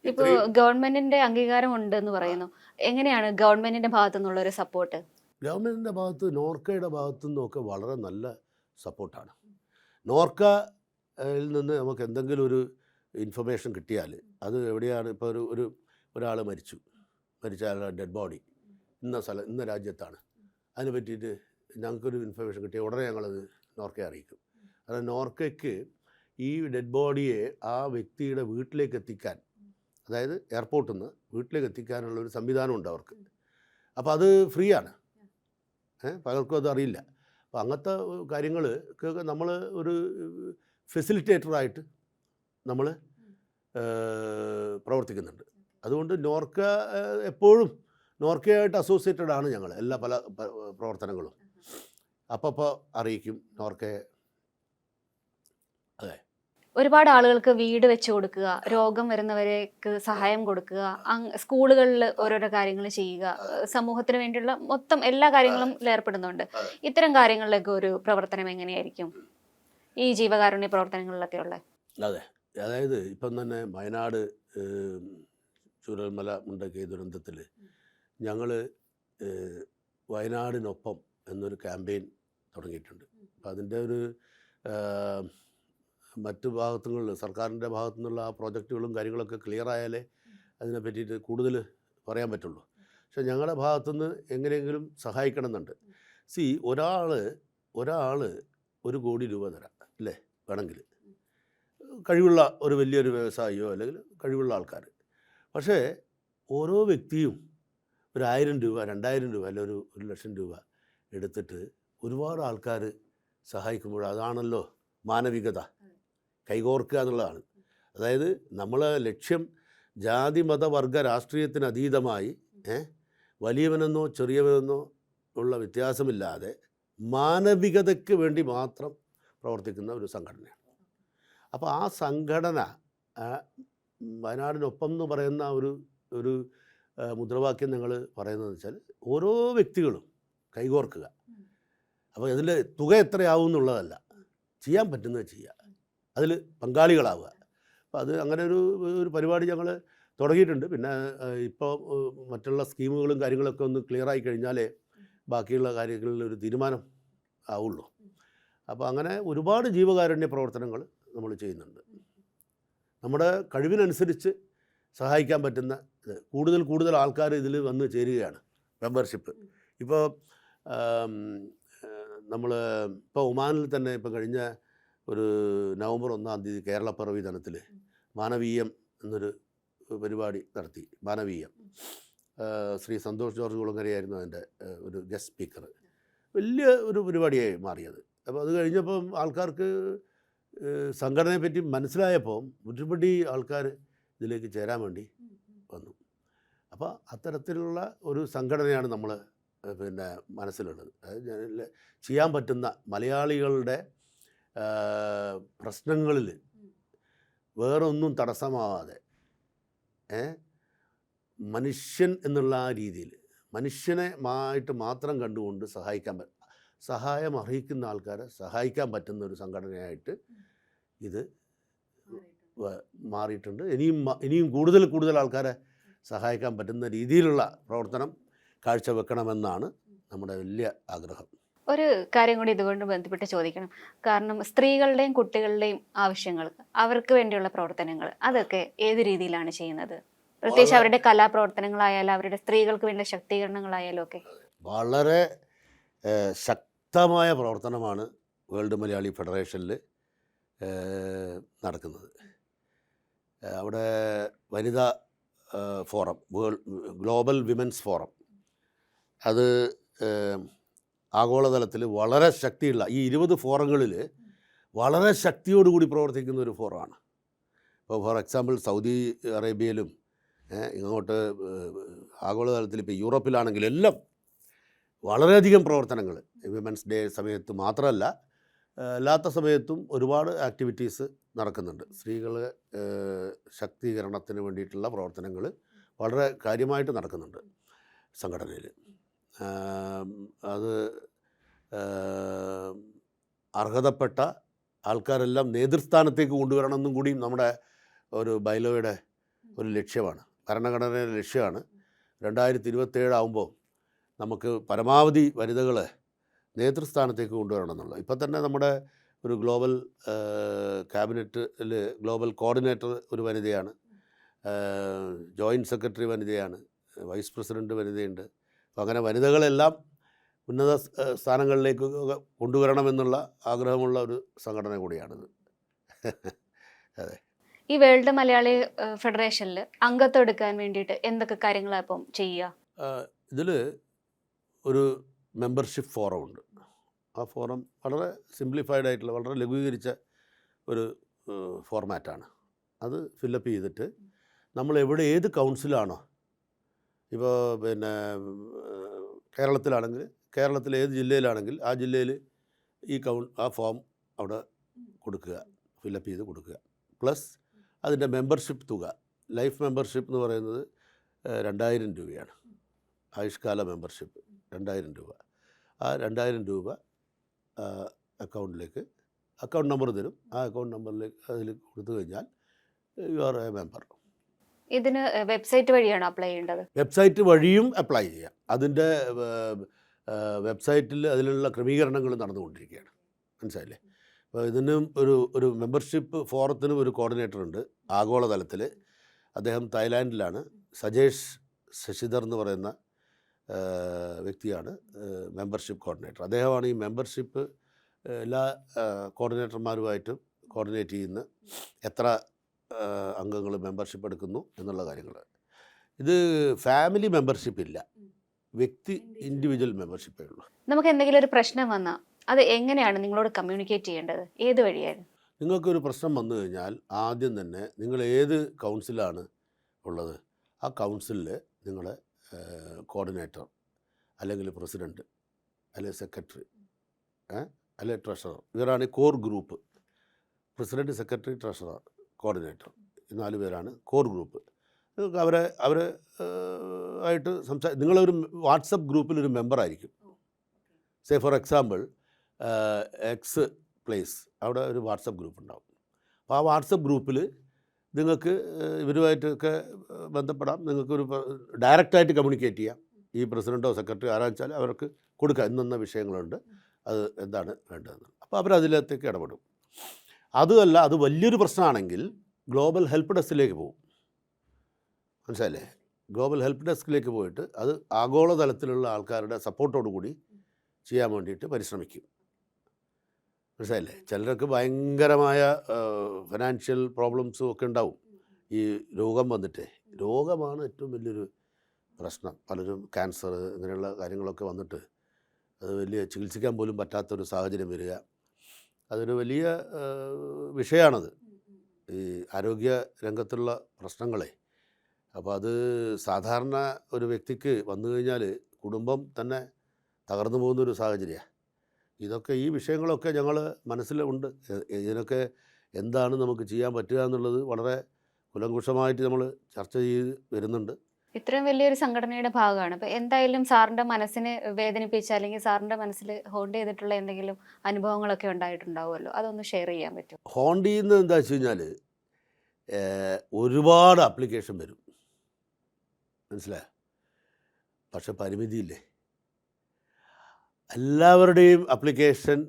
ഇപ്പോൾ ഗവൺമെന്റിന്റെ അംഗീകാരം ഉണ്ടെന്ന് പറയുന്നു. എങ്ങനെയാണ് ഗവൺമെന്റിന്റെ ഭാഗത്തു നിന്നുള്ളൊരു സപ്പോർട്ട്? ഗവൺമെൻറ്റിൻ്റെ ഭാഗത്ത്, നോർക്കയുടെ ഭാഗത്തു നിന്നൊക്കെ വളരെ നല്ല സപ്പോർട്ടാണ്. നോർക്കയിൽ നിന്ന് നമുക്ക് എന്തെങ്കിലും ഒരു ഇൻഫർമേഷൻ കിട്ടിയാൽ അത് എവിടെയാണ്, ഇപ്പോൾ ഒരാൾ മരിച്ച ആളുടെ ഡെഡ് ബോഡി ഇന്ന രാജ്യത്താണ്, അതിനെ പറ്റിയിട്ട് ഞങ്ങൾക്കൊരു ഇൻഫർമേഷൻ കിട്ടിയ ഉടനെ ഞങ്ങളത് നോർക്കയെ അറിയിക്കും. അത് നോർക്കയ്ക്ക് ഈ ഡെഡ് ബോഡിയെ ആ വ്യക്തിയുടെ വീട്ടിലേക്ക് എത്തിക്കാൻ, അതായത് എയർപോർട്ടിൽ നിന്ന് വീട്ടിലേക്ക് എത്തിക്കാനുള്ളൊരു സംവിധാനമുണ്ട് അവർക്ക്. അപ്പോൾ അത് ഫ്രീ ആണ്, പലർക്കും അത് അറിയില്ല. അപ്പോൾ അങ്ങനത്തെ കാര്യങ്ങൾക്ക് നമ്മൾ ഒരു ഫെസിലിറ്റേറ്ററായിട്ട് നമ്മൾ പ്രവർത്തിക്കുന്നുണ്ട്. അതുകൊണ്ട് നോർക്ക എപ്പോഴും നോർക്കയായിട്ട് അസോസിയേറ്റഡ് ആണ് ഞങ്ങൾ. പല പ്രവർത്തനങ്ങളും അപ്പോൾ അറിയിക്കും നോർക്കയെ. അതെ, ഒരുപാട് ആളുകൾക്ക് വീട് വെച്ച് കൊടുക്കുക, രോഗം വരുന്നവർക്ക് സഹായം കൊടുക്കുക, സ്കൂളുകളിൽ ഓരോരോ കാര്യങ്ങൾ ചെയ്യുക, സമൂഹത്തിന് വേണ്ടിയുള്ള മൊത്തം എല്ലാ കാര്യങ്ങളും ഏർപ്പെടുന്നുണ്ട്. ഇത്തരം കാര്യങ്ങളിലൊക്കെ ഒരു പ്രവർത്തനം എങ്ങനെയായിരിക്കും ഈ ജീവകാരുണ്യ പ്രവർത്തനങ്ങളിലൊക്കെ ഉള്ളത്? അതെ, അതായത് ഇപ്പം തന്നെ വയനാട് ചൂരൽമല മുണ്ടക്കൈ ദുരന്തത്തിൽ ഞങ്ങൾ വയനാടിനൊപ്പം എന്നൊരു ക്യാമ്പയിൻ തുടങ്ങിയിട്ടുണ്ട്. അപ്പം അതിൻ്റെ ഒരു മറ്റു ഭാഗത്തുകളിൽ സർക്കാരിൻ്റെ ഭാഗത്തു നിന്നുള്ള ആ പ്രോജക്റ്റുകളും കാര്യങ്ങളൊക്കെ ക്ലിയർ ആയാലേ അതിനെ പറ്റിയിട്ട് കൂടുതൽ പറയാൻ പറ്റുള്ളൂ. പക്ഷെ ഞങ്ങളുടെ ഭാഗത്തുനിന്ന് എങ്ങനെയെങ്കിലും സഹായിക്കണമെന്നുണ്ട്. ഒരാൾ 1 കോടി രൂപ തരാം അല്ലേ, വേണമെങ്കിൽ കഴിവുള്ള ഒരു വലിയൊരു വ്യവസായിയോ അല്ലെങ്കിൽ കഴിവുള്ള ആൾക്കാർ. പക്ഷേ ഓരോ വ്യക്തിയും 1000 രൂപ 2000 രൂപ അല്ലെങ്കിൽ 1 ലക്ഷം രൂപ എടുത്തിട്ട് ഒരുപാട് ആൾക്കാർ സഹായിക്കുമ്പോൾ അതാണല്ലോ മാനവികത, കൈകോർക്കുക എന്നുള്ളതാണ്. അതായത് നമ്മളെ ലക്ഷ്യം ജാതി മത വർഗ രാഷ്ട്രീയത്തിന് അതീതമായി വലിയവനെന്നോ ചെറിയവനെന്നോ ഉള്ള വ്യത്യാസമില്ലാതെ മാനവികതയ്ക്ക് വേണ്ടി മാത്രം പ്രവർത്തിക്കുന്ന ഒരു സംഘടനയാണ്. അപ്പോൾ ആ സംഘടന വയനാടിനൊപ്പം എന്ന് പറയുന്ന ഒരു മുദ്രാവാക്യം ഞങ്ങൾ പറയുന്നത് വെച്ചാൽ ഓരോ വ്യക്തികളും കൈകോർക്കുക. അപ്പോൾ ഇതിൽ തുക എത്രയാവും എന്നുള്ളതല്ല, ചെയ്യാൻ പറ്റുന്നത് ചെയ്യുക, അതിൽ പങ്കാളികളാവുക. അപ്പോൾ അത് അങ്ങനെ ഒരു പരിപാടി ഞങ്ങൾ തുടങ്ങിയിട്ടുണ്ട്. പിന്നെ ഇപ്പോൾ മറ്റുള്ള സ്കീമുകളും കാര്യങ്ങളൊക്കെ ഒന്ന് ക്ലിയറായി കഴിഞ്ഞാലേ ബാക്കിയുള്ള കാര്യങ്ങളിൽ ഒരു തീരുമാനം ആവുള്ളൂ. അപ്പോൾ അങ്ങനെ ഒരുപാട് ജീവകാരുണ്യ പ്രവർത്തനങ്ങൾ നമ്മൾ ചെയ്യുന്നുണ്ട്. നമ്മുടെ കഴിവിനനുസരിച്ച് സഹായിക്കാൻ പറ്റുന്ന കൂടുതൽ ആൾക്കാർ ഇതിൽ വന്ന് ചേരുകയാണ്. മെമ്പർഷിപ്പ് ഇപ്പോൾ നമ്മൾ ഇപ്പോൾ ഒമാനിൽ തന്നെ ഇപ്പോൾ കഴിഞ്ഞ ഒരു നവംബർ 1-ാം തീയതി കേരളപ്പിറവി ദിനത്തിൽ മാനവീയം എന്നൊരു പരിപാടി നടത്തി. മാനവീയം ശ്രീ സന്തോഷ് ജോർജ് കുളങ്ങരയായിരുന്നു അതിൻ്റെ ഒരു ഗസ്റ്റ് സ്പീക്കർ. വലിയ ഒരു പരിപാടിയായി മാറിയത്. അപ്പോൾ അത് കഴിഞ്ഞപ്പം ആൾക്കാർക്ക് സംഘടനയെ പറ്റി മനസ്സിലായപ്പോൾ ഒരുപടി ആൾക്കാർ ഇതിലേക്ക് ചേരാൻ വേണ്ടി വന്നു. അപ്പോൾ അത്തരത്തിലുള്ള ഒരു സംഘടനയാണ് നമ്മൾ പിന്നെ മനസ്സിലുള്ളത്. അതായത് ചെയ്യാൻ പറ്റുന്ന മലയാളികളുടെ പ്രശ്നങ്ങളിൽ വേറൊന്നും തടസ്സമാവാതെ മനുഷ്യൻ എന്നുള്ള ആ രീതിയിൽ മനുഷ്യനെ മാത്രം കണ്ടുകൊണ്ട് സഹായം അർഹിക്കുന്ന ആൾക്കാരെ സഹായിക്കാൻ പറ്റുന്ന ഒരു സംഘടനയായിട്ട് ഇത് മാറിയിട്ടുണ്ട്. ഇനിയും കൂടുതൽ ആൾക്കാരെ സഹായിക്കാൻ പറ്റുന്ന രീതിയിലുള്ള പ്രവർത്തനം കാഴ്ചവെക്കണമെന്നാണ് നമ്മുടെ വലിയ ആഗ്രഹം. ഒരു കാര്യം കൂടി ഇതുകൊണ്ട് ബന്ധപ്പെട്ട് ചോദിക്കണം. കാരണം സ്ത്രീകളുടെയും കുട്ടികളുടെയും ആവശ്യങ്ങൾ, അവർക്ക് വേണ്ടിയുള്ള പ്രവർത്തനങ്ങൾ, അതൊക്കെ ഏത് രീതിയിലാണ് ചെയ്യുന്നത്? പ്രത്യേകിച്ച് അവരുടെ കലാപ്രവർത്തനങ്ങളായാലും അവരുടെ സ്ത്രീകൾക്ക് വേണ്ട ശാക്തീകരണങ്ങളായാലും ഒക്കെ വളരെ ശക്തമായ പ്രവർത്തനമാണ് വേൾഡ് മലയാളി ഫെഡറേഷനിൽ നടക്കുന്നത്. അവിടെ വനിതാ ഫോറം, ഗ്ലോബൽ വിമൻസ് ഫോറം, അത് ആഗോളതലത്തിൽ വളരെ ശക്തിയുള്ള ഈ 20 ഫോറങ്ങളിൽ വളരെ ശക്തിയോടുകൂടി പ്രവർത്തിക്കുന്ന ഒരു ഫോറമാണ്. ഇപ്പോൾ ഫോർ എക്സാമ്പിൾ സൗദി അറേബ്യയിലും ഇങ്ങോട്ട് ആഗോളതലത്തിൽ ഇപ്പോൾ യൂറോപ്പിലാണെങ്കിലും എല്ലാം വളരെയധികം പ്രവർത്തനങ്ങൾ വിമൻസ് ഡേ സമയത്ത് മാത്രമല്ല അല്ലാത്ത സമയത്തും ഒരുപാട് ആക്ടിവിറ്റീസ് നടക്കുന്നുണ്ട്. സ്ത്രീകളെ ശാക്തീകരണത്തിന് വേണ്ടിയിട്ടുള്ള പ്രവർത്തനങ്ങൾ വളരെ കാര്യമായിട്ട് നടക്കുന്നുണ്ട് സംഘടനയിൽ. അത് അർഹതപ്പെട്ട ആൾക്കാരെല്ലാം നേതൃസ്ഥാനത്തേക്ക് കൊണ്ടുവരണമെന്നും കൂടിയും നമ്മുടെ ഒരു ബൈലോയുടെ ഒരു ലക്ഷ്യമാണ്, ഭരണഘടനയുടെ ലക്ഷ്യമാണ്. 2027 ആകുമ്പോൾ നമുക്ക് പരമാവധി വനിതകളെ നേതൃസ്ഥാനത്തേക്ക് കൊണ്ടുവരണം എന്നുള്ളത്. ഇപ്പം തന്നെ നമ്മുടെ ഒരു ഗ്ലോബൽ ക്യാബിനറ്റിൽ ഗ്ലോബൽ കോർഡിനേറ്റർ ഒരു വനിതയാണ്, ജോയിൻറ്റ് സെക്രട്ടറി വനിതയാണ്, വൈസ് പ്രസിഡൻറ്റ് വനിതയുണ്ട്. അപ്പോൾ അങ്ങനെ വനിതകളെല്ലാം ഉന്നത സ്ഥാനങ്ങളിലേക്ക് കൊണ്ടുവരണമെന്നുള്ള ആഗ്രഹമുള്ള ഒരു സംഘടന കൂടിയാണിത്. അതെ. ഈ വേൾഡ് മലയാളി ഫെഡറേഷനിൽ അംഗത്വം എടുക്കാൻ വേണ്ടിയിട്ട് എന്തൊക്കെ കാര്യങ്ങളാണ് ഇപ്പം ചെയ്യുക? ഇതിൽ ഒരു മെമ്പർഷിപ്പ് ഫോറം ഉണ്ട്. ആ ഫോറം വളരെ സിംപ്ലിഫൈഡ് ആയിട്ടുള്ള വളരെ ലഘൂകരിച്ച ഒരു ഫോർമാറ്റാണ്. അത് ഫില്ലപ്പ് ചെയ്തിട്ട് നമ്മൾ ഏത് കൗൺസിലാണോ, ഇപ്പോൾ പിന്നെ കേരളത്തിലാണെങ്കിൽ കേരളത്തിലെ ഏത് ജില്ലയിലാണെങ്കിൽ ആ ജില്ലയിൽ ആ ഫോം അവിടെ കൊടുക്കുക, ഫില്ലപ്പ് ചെയ്ത് കൊടുക്കുക. പ്ലസ് അതിൻ്റെ മെമ്പർഷിപ്പ് തുക, ലൈഫ് മെമ്പർഷിപ്പ് എന്ന് പറയുന്നത് 2000 രൂപയാണ്. ആയുഷ്കാല മെമ്പർഷിപ്പ് 2000 രൂപ. ആ 2000 രൂപ അക്കൗണ്ടിലേക്ക് അക്കൗണ്ട് നമ്പർ തരും. ആ അക്കൗണ്ട് നമ്പറിലേക്ക് അതിൽ കൊടുത്തു കഴിഞ്ഞാൽ യു ആർ എ മെമ്പർ. ഇതിന് വെബ്സൈറ്റ് വഴിയാണോ അപ്ലൈ ചെയ്യേണ്ടത്? വെബ്സൈറ്റ് വഴിയും അപ്ലൈ ചെയ്യാം. അതിൻ്റെ വെബ്സൈറ്റിൽ അതിലുള്ള ക്രമീകരണങ്ങൾ നടന്നുകൊണ്ടിരിക്കുകയാണ്. മനസ്സിലായില്ലേ? അപ്പോൾ ഇതിനും ഒരു മെമ്പർഷിപ്പ് ഫോറത്തിനും ഒരു കോർഡിനേറ്റർ ഉണ്ട് ആഗോളതലത്തിൽ. അദ്ദേഹം തായ്ലാൻഡിലാണ്. സജേഷ് ശശിധർ എന്ന് പറയുന്ന വ്യക്തിയാണ് മെമ്പർഷിപ്പ് കോർഡിനേറ്റർ. അദ്ദേഹമാണ് ഈ മെമ്പർഷിപ്പ് എല്ലാ കോർഡിനേറ്റർമാരുമായിട്ടും കോർഡിനേറ്റ് ചെയ്യുന്ന എത്ര അംഗങ്ങൾ മെമ്പർഷിപ്പ് എടുക്കുന്നു എന്നുള്ള കാര്യങ്ങൾ. ഇത് ഫാമിലി മെമ്പർഷിപ്പ് ഇല്ല, വ്യക്തി ഇൻഡിവിജ്വൽ മെമ്പർഷിപ്പേ ഉള്ളൂ. നമുക്ക് എന്തെങ്കിലും ഒരു പ്രശ്നം വന്നാൽ അത് എങ്ങനെയാണ് നിങ്ങളോട് കമ്മ്യൂണിക്കേറ്റ് ചെയ്യേണ്ടത്? ഏത് വഴിയായിരുന്നു? നിങ്ങൾക്കൊരു പ്രശ്നം വന്നു കഴിഞ്ഞാൽ ആദ്യം തന്നെ നിങ്ങൾ ഏത് കൗൺസിലാണ് ഉള്ളത് ആ കൗൺസിലിൽ നിങ്ങളെ കോർഡിനേറ്റർ അല്ലെങ്കിൽ പ്രസിഡൻറ്റ് അല്ലെങ്കിൽ സെക്രട്ടറി അല്ലെങ്കിൽ ട്രഷറർ, ഇവരാണ് core group. President, secretary, treasurer, coordinator, 4 പേരാണ് കോർ ഗ്രൂപ്പ്. അവരെ ആയിട്ട് നിങ്ങളൊരു വാട്സപ്പ് ഗ്രൂപ്പിലൊരു മെമ്പറായിരിക്കും. Say for example X place, അവിടെ ഒരു വാട്സപ്പ് ഗ്രൂപ്പ് ഉണ്ടാവും. അപ്പോൾ ആ വാട്സപ്പ് ഗ്രൂപ്പിൽ നിങ്ങൾക്ക് ഇവരുമായിട്ടൊക്കെ ബന്ധപ്പെടാം, നിങ്ങൾക്കൊരു ഡയറക്റ്റായിട്ട് കമ്മ്യൂണിക്കേറ്റ് ചെയ്യാം. ഈ പ്രസിഡൻറ്റോ സെക്രട്ടറി ആരാ വെച്ചാൽ അവർക്ക് കൊടുക്കുക, ഇന്ന വിഷയങ്ങളുണ്ട്, അത് എന്താണ് വേണ്ടതെന്ന്. അപ്പോൾ അവരതിലേക്ക് ഇടപെടും. അതുമല്ല, അത് വലിയൊരു പ്രശ്നമാണെങ്കിൽ ഗ്ലോബൽ ഹെൽപ്പ് ഡെസ്കിലേക്ക് പോകും. മനസ്സിലല്ലേ? ഗ്ലോബൽ ഹെൽപ്പ് ഡെസ്കിലേക്ക് പോയിട്ട് അത് ആഗോളതലത്തിലുള്ള ആൾക്കാരുടെ സപ്പോർട്ടോടു കൂടി ചെയ്യാൻ വേണ്ടിയിട്ട് പരിശ്രമിക്കും. മനസ്സിലല്ലേ? ചിലർക്ക് ഭയങ്കരമായ ഫിനാൻഷ്യൽ പ്രോബ്ലംസും ഒക്കെ ഉണ്ടാവും ഈ രോഗം വന്നിട്ട്. രോഗമാണ് ഏറ്റവും വലിയൊരു പ്രശ്നം. പലരും ക്യാൻസർ ഇങ്ങനെയുള്ള കാര്യങ്ങളൊക്കെ വന്നിട്ട് അത് വലിയ ചികിത്സിക്കാൻ പോലും പറ്റാത്തൊരു സാഹചര്യം വരിക, അതൊരു വലിയ വിഷയമാണത്, ഈ ആരോഗ്യ രംഗത്തുള്ള പ്രശ്നങ്ങളെ. അപ്പോൾ അത് സാധാരണ ഒരു വ്യക്തിക്ക് വന്നു കഴിഞ്ഞാൽ കുടുംബം തന്നെ തകർന്നു പോകുന്നൊരു സാഹചര്യമാണ്. ഇതൊക്കെ ഈ വിഷയങ്ങളൊക്കെ ഞങ്ങൾ മനസ്സിലുണ്ട്. ഇതിനൊക്കെ എന്താണ് നമുക്ക് ചെയ്യാൻ പറ്റുക എന്നുള്ളത് വളരെ കുലങ്കുഷമായിട്ട് നമ്മൾ ചർച്ച ചെയ്ത് വരുന്നുണ്ട്. ഇത്രയും വലിയൊരു സംഘടനയുടെ ഭാഗമാണ്. അപ്പോൾ എന്തായാലും സാറിൻ്റെ മനസ്സിനെ വേദനിപ്പിച്ച അല്ലെങ്കിൽ സാറിൻ്റെ മനസ്സിൽ ഹോണ്ട് ചെയ്തിട്ടുള്ള എന്തെങ്കിലും അനുഭവങ്ങളൊക്കെ ഉണ്ടായിട്ടുണ്ടാവുമല്ലോ, അതൊന്ന് ഷെയർ ചെയ്യാൻ പറ്റും? ഹോണ്ട് ചെയ്യുന്നത് എന്താ വെച്ച് കഴിഞ്ഞാൽ ഒരുപാട് ആപ്ലിക്കേഷൻ വരും, മനസ്സിലായോ? പക്ഷെ പരിമിതിയില്ലേ. എല്ലാവരുടെയും ആപ്ലിക്കേഷൻ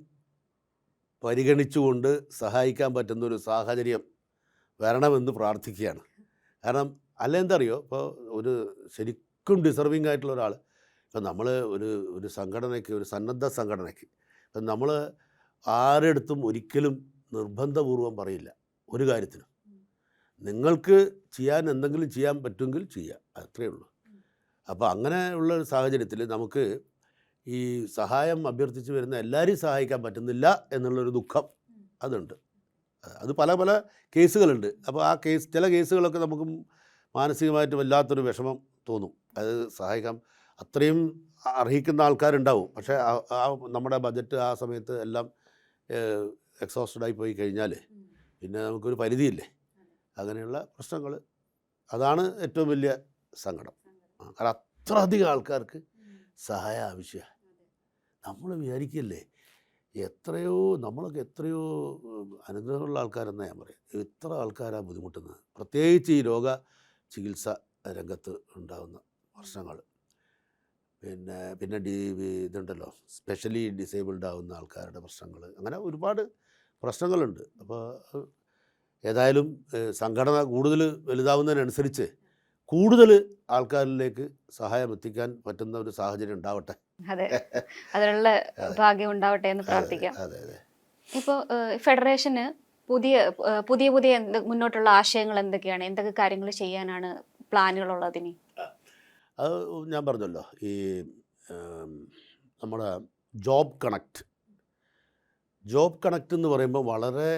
പരിഗണിച്ചുകൊണ്ട് സഹായിക്കാൻ പറ്റുന്നൊരു സാഹചര്യം വരണമെന്ന് പ്രാർത്ഥിക്കുകയാണ്. കാരണം അല്ല, എന്താ അറിയോ, ഇപ്പോൾ ഒരു ശരിക്കും ഡിസർവിങ് ആയിട്ടുള്ള ഒരാൾ, ഇപ്പം നമ്മൾ ഒരു സംഘടനയ്ക്ക്, ഒരു സന്നദ്ധ സംഘടനയ്ക്ക്, ഇപ്പം നമ്മൾ ആരെടുത്തും ഒരിക്കലും നിർബന്ധപൂർവം പറയില്ല ഒരു കാര്യത്തിനും. നിങ്ങൾക്ക് ചെയ്യാൻ എന്തെങ്കിലും ചെയ്യാൻ പറ്റുമെങ്കിൽ ചെയ്യുക, അത്രയേ ഉള്ളൂ. അപ്പോൾ അങ്ങനെ ഉള്ള ഒരു സാഹചര്യത്തിൽ നമുക്ക് ഈ സഹായം അഭ്യർത്ഥിച്ച് വരുന്ന എല്ലാവരെയും സഹായിക്കാൻ പറ്റുന്നില്ല എന്നുള്ളൊരു ദുഃഖം അതുണ്ട്. അത് പല പല കേസുകളുണ്ട്. അപ്പോൾ ആ ചില കേസുകളൊക്കെ നമുക്ക് മാനസികമായിട്ട് വല്ലാത്തൊരു വിഷമം തോന്നും. അത് സഹായിക്കാൻ അത്രയും അർഹിക്കുന്ന ആൾക്കാരുണ്ടാവും. പക്ഷേ നമ്മുടെ ബജറ്റ് ആ സമയത്ത് എല്ലാം എക്സോസ്റ്റഡായി പോയി കഴിഞ്ഞാൽ പിന്നെ നമുക്കൊരു പരിധിയില്ലേ. അങ്ങനെയുള്ള പ്രശ്നങ്ങൾ, അതാണ് ഏറ്റവും വലിയ സങ്കടം. കാരണം അത്ര അധികം ആൾക്കാർക്ക് സഹായം ആവശ്യമാണ്. നമ്മൾ വിചാരിക്കില്ലേ, നമ്മളൊക്കെ എത്രയോ അനുഗ്രഹമുള്ള ആൾക്കാരെന്നാണ് ഞാൻ പറയും. എത്ര ആൾക്കാരാണ് ബുദ്ധിമുട്ടുന്നത്, പ്രത്യേകിച്ച് ഈ രോഗ ചികിത്സ രംഗത്ത് ഉണ്ടാകുന്ന പ്രശ്നങ്ങൾ. പിന്നെ ഇതുണ്ടല്ലോ, സ്പെഷ്യലി ഡിസേബിൾഡ് ആവുന്ന ആൾക്കാരുടെ പ്രശ്നങ്ങൾ, അങ്ങനെ ഒരുപാട് പ്രശ്നങ്ങളുണ്ട്. അപ്പോൾ ഏതായാലും സംഘടന കൂടുതൽ വലുതാവുന്നതിനനുസരിച്ച് കൂടുതൽ ആൾക്കാരിലേക്ക് സഹായം എത്തിക്കാൻ പറ്റുന്ന ഒരു സാഹചര്യം ഉണ്ടാവട്ടെ. അതെ, അതിനുള്ള ഭാഗ്യം ഉണ്ടാവട്ടെ എന്ന് പ്രാർത്ഥിക്കാം. അതെ അതെ. ഇപ്പോൾ ഫെഡറേഷന് പുതിയ മുന്നോട്ടുള്ള ആശയങ്ങൾ എന്തൊക്കെയാണ്? എന്തൊക്കെ കാര്യങ്ങൾ ചെയ്യാനാണ് പ്ലാനുകളുള്ളതിന്? അത് ഞാൻ പറഞ്ഞല്ലോ, ഈ നമ്മുടെ ജോബ് കണക്റ്റ് എന്ന് പറയുമ്പോൾ വളരെ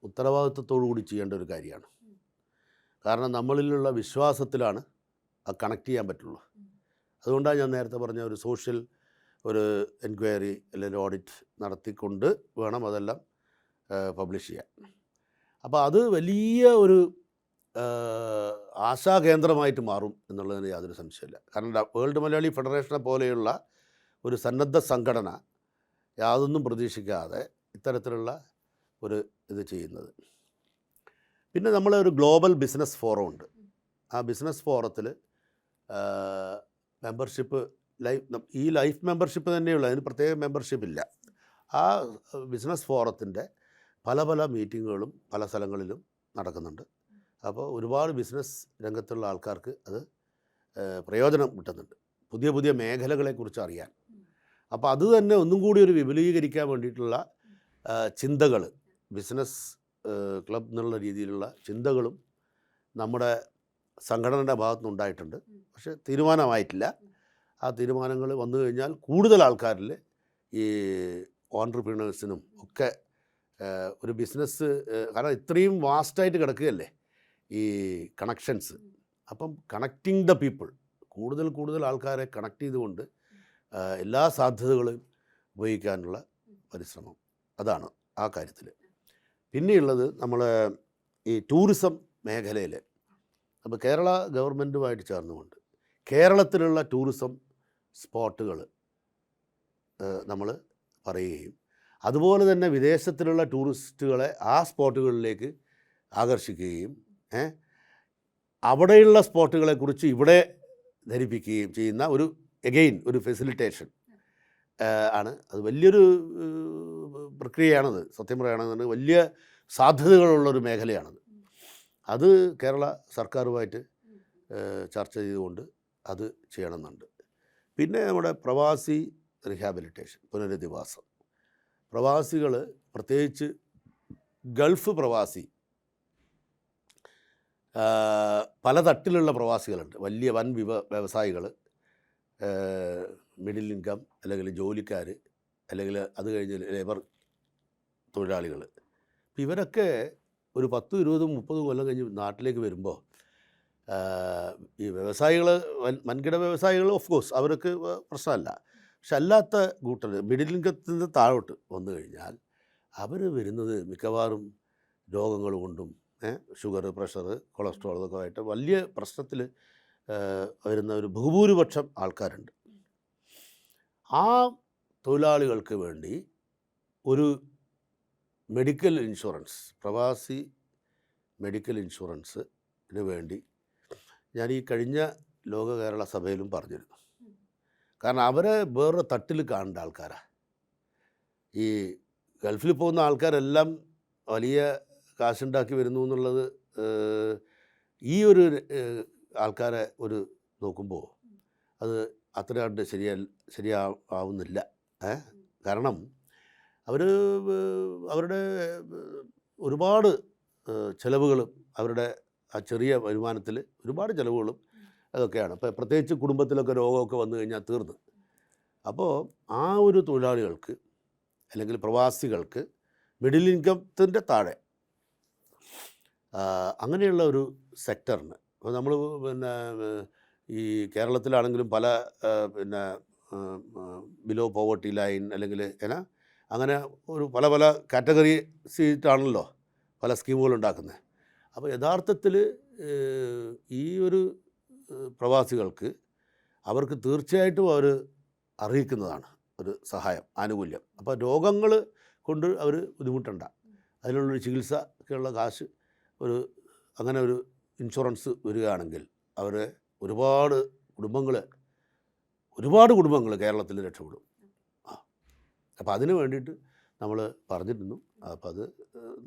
ഉത്തരവാദിത്വത്തോടു കൂടി ചെയ്യേണ്ട ഒരു കാര്യമാണ്. കാരണം നമ്മളിലുള്ള വിശ്വാസത്തിലാണ് അത് കണക്ട് ചെയ്യാൻ പറ്റുള്ളൂ. അതുകൊണ്ടാണ് ഞാൻ നേരത്തെ പറഞ്ഞ ഒരു സോഷ്യൽ എൻക്വയറി അല്ലെങ്കിൽ ഓഡിറ്റ് നടത്തിക്കൊണ്ട് വേണം അതെല്ലാം പബ്ലിഷ് ചെയ്യാൻ. അപ്പോൾ അത് വലിയ ഒരു ആശാകേന്ദ്രമായിട്ട് മാറും എന്നുള്ളതിന് യാതൊരു സംശയമില്ല. കാരണം വേൾഡ് മലയാളി ഫെഡറേഷനെ പോലെയുള്ള ഒരു സന്നദ്ധ സംഘടന യാതൊന്നും പ്രതീക്ഷിക്കാതെ ഇത്തരത്തിലുള്ള ഇത് ചെയ്യുന്നത്. പിന്നെ നമ്മൾ ഒരു ഗ്ലോബൽ ബിസിനസ് ഫോറം ഉണ്ട്. ആ ബിസിനസ് ഫോറത്തിൽ മെമ്പർഷിപ്പ് ഈ ലൈഫ് മെമ്പർഷിപ്പ് തന്നെയുള്ളൂ, അതിന് പ്രത്യേക മെമ്പർഷിപ്പ് ഇല്ല. ആ ബിസിനസ് ഫോറത്തിൻ്റെ പല പല മീറ്റിങ്ങുകളും പല സ്ഥലങ്ങളിലും നടക്കുന്നുണ്ട്. അപ്പോൾ ഒരുപാട് ബിസിനസ് രംഗത്തുള്ള ആൾക്കാർക്ക് അത് പ്രയോജനം കിട്ടുന്നുണ്ട്, പുതിയ പുതിയ മേഖലകളെക്കുറിച്ച് അറിയാൻ. അപ്പോൾ അത് തന്നെ ഒന്നും കൂടി ഒരു വിപുലീകരിക്കാൻ വേണ്ടിയിട്ടുള്ള ചിന്തകൾ, ബിസിനസ് ക്ലബ് എന്നുള്ള രീതിയിലുള്ള ചിന്തകളും നമ്മുടെ സംഘടനയുടെ ഭാഗത്തുനിന്ന് ഉണ്ടായിട്ടുണ്ട്. പക്ഷേ തീരുമാനമായിട്ടില്ല. ആ തീരുമാനങ്ങൾ വന്നു കഴിഞ്ഞാൽ കൂടുതൽ ആൾക്കാരിൽ ഈ ഓൺട്രപ്രീനേഴ്സിനും ഒക്കെ ഒരു ബിസിനസ്, കാരണം ഇത്രയും വാസ്റ്റായിട്ട് കിടക്കുകയല്ലേ ഈ കണക്ഷൻസ്. അപ്പം കണക്റ്റിംഗ് ദ പീപ്പിൾ, കൂടുതൽ ആൾക്കാരെ കണക്ട് ചെയ്തുകൊണ്ട് എല്ലാ സാധ്യതകളും ഉപയോഗിക്കാനുള്ള പരിശ്രമം, അതാണ് ആ കാര്യത്തിൽ. പിന്നെയുള്ളത് നമ്മൾ ഈ ടൂറിസം മേഖലയിൽ, അപ്പോൾ കേരള ഗവൺമെൻറ്റുമായിട്ട് ചേർന്നുകൊണ്ട് കേരളത്തിലുള്ള ടൂറിസം സ്പോട്ടുകൾ നമ്മൾ പറയുകയും അതുപോലെ തന്നെ വിദേശത്തിലുള്ള ടൂറിസ്റ്റുകളെ ആ സ്പോട്ടുകളിലേക്ക് ആകർഷിക്കുകയും അവിടെയുള്ള സ്പോട്ടുകളെക്കുറിച്ച് ഇവിടെ ധരിപ്പിക്കുകയും ചെയ്യുന്ന ഒരു ഫെസിലിറ്റേഷൻ ആണ്. അത് വലിയൊരു പ്രക്രിയയാണത്. സത്യം പറയുകയാണെന്നുണ്ടെങ്കിൽ വലിയ സാധ്യതകളുള്ളൊരു മേഖലയാണത്. അത് കേരള സർക്കാരുമായിട്ട് ചർച്ച ചെയ്തുകൊണ്ട് അത് ചെയ്യണമെന്നുണ്ട്. പിന്നെ നമ്മുടെ പ്രവാസി റിഹാബിലിറ്റേഷൻ, പുനരധിവാസം. പ്രവാസികൾ, പ്രത്യേകിച്ച് ഗൾഫ് പ്രവാസി, പല തട്ടിലുള്ള പ്രവാസികളുണ്ട്. വലിയ വൻ വ്യവസായികൾ, മിഡിൽ ഇൻകം അല്ലെങ്കിൽ ജോലിക്കാർ, അല്ലെങ്കിൽ അത് കഴിഞ്ഞ് ലേബർ തൊഴിലാളികൾ. അപ്പം ഇവരൊക്കെ ഒരു 10, 20, 30 കൊല്ലം കഴിഞ്ഞ് നാട്ടിലേക്ക് വരുമ്പോൾ ഈ വ്യവസായികൾ, വൻകിട വ്യവസായികൾ ഓഫ് കോഴ്സ് അവർക്ക് പ്രശ്നമല്ല. പക്ഷെ അല്ലാത്ത കൂട്ടർ മിഡിൽ ഇൻകത്തിൽ നിന്ന് താഴോട്ട് വന്നു കഴിഞ്ഞാൽ അവർ വരുന്നത് മിക്കവാറും രോഗങ്ങൾ കൊണ്ടും ഷുഗർ, പ്രഷർ, കൊളസ്ട്രോൾ ഇതൊക്കെ ആയിട്ട് വലിയ പ്രശ്നത്തിൽ വരുന്ന ഒരു ബഹുഭൂരിപക്ഷം ആൾക്കാരുണ്ട്. ആ തൊഴിലാളികൾക്ക് വേണ്ടി ഒരു മെഡിക്കൽ ഇൻഷുറൻസ്, പ്രവാസി മെഡിക്കൽ ഇൻഷുറൻസിന് വേണ്ടി ഞാൻ ഈ കഴിഞ്ഞ ലോക കേരള സഭയിലും പറഞ്ഞിരുന്നു. കാരണം അവരെ വേറെ തട്ടിൽ കാണേണ്ട ആൾക്കാരാണ്. ഈ ഗൾഫിൽ പോകുന്ന ആൾക്കാരെല്ലാം വലിയ കാശുണ്ടാക്കി വരുന്നു എന്നുള്ളത് ഈ ഒരു ആൾക്കാരെ നോക്കുമ്പോൾ അത് അത്രയായിട്ട് ശരിയാവുന്നില്ല. കാരണം അവരുടെ ഒരുപാട് ചിലവുകളും അവരുടെ ആ ചെറിയ വരുമാനത്തിൽ ഒരുപാട് ചിലവുകളും അതൊക്കെയാണ്. ഇപ്പോൾ പ്രത്യേകിച്ച് കുടുംബത്തിലൊക്കെ രോഗമൊക്കെ വന്നു കഴിഞ്ഞാൽ തീർന്നു. അപ്പോൾ ആ ഒരു തൊഴിലാളികൾക്ക് അല്ലെങ്കിൽ പ്രവാസികൾക്ക് മിഡിൽ ഇൻകത്തിൻ്റെ താഴെ അങ്ങനെയുള്ള ഒരു സെക്ടറിന്, അപ്പോൾ നമ്മൾ ഈ കേരളത്തിലാണെങ്കിലും പല ബിലോ പോവർട്ടി ലൈൻ അല്ലെങ്കിൽ അങ്ങനെ ഒരു പല കാറ്റഗറി സീറ്റാണല്ലോ പല സ്കീമുകൾ ഉണ്ടാക്കുന്നത്. അപ്പോൾ യഥാർത്ഥത്തിൽ ഈ ഒരു പ്രവാസികൾക്ക് അവർക്ക് തീർച്ചയായിട്ടും അവർ അറിയിക്കുന്നതാണ് ഒരു സഹായം, ആനുകൂല്യം. അപ്പോൾ രോഗങ്ങൾ കൊണ്ട് അവർ ബുദ്ധിമുട്ടണ്ട, അതിനുള്ളൊരു ചികിത്സക്കുള്ള കാശ് അങ്ങനെ ഒരു ഇൻഷുറൻസ് വരികയാണെങ്കിൽ അവരെ ഒരുപാട് കുടുംബങ്ങൾ കേരളത്തിൽ രക്ഷപ്പെടും. അപ്പോൾ അതിന് വേണ്ടിയിട്ട് നമ്മൾ പറഞ്ഞിരുന്നു. അപ്പോൾ അത്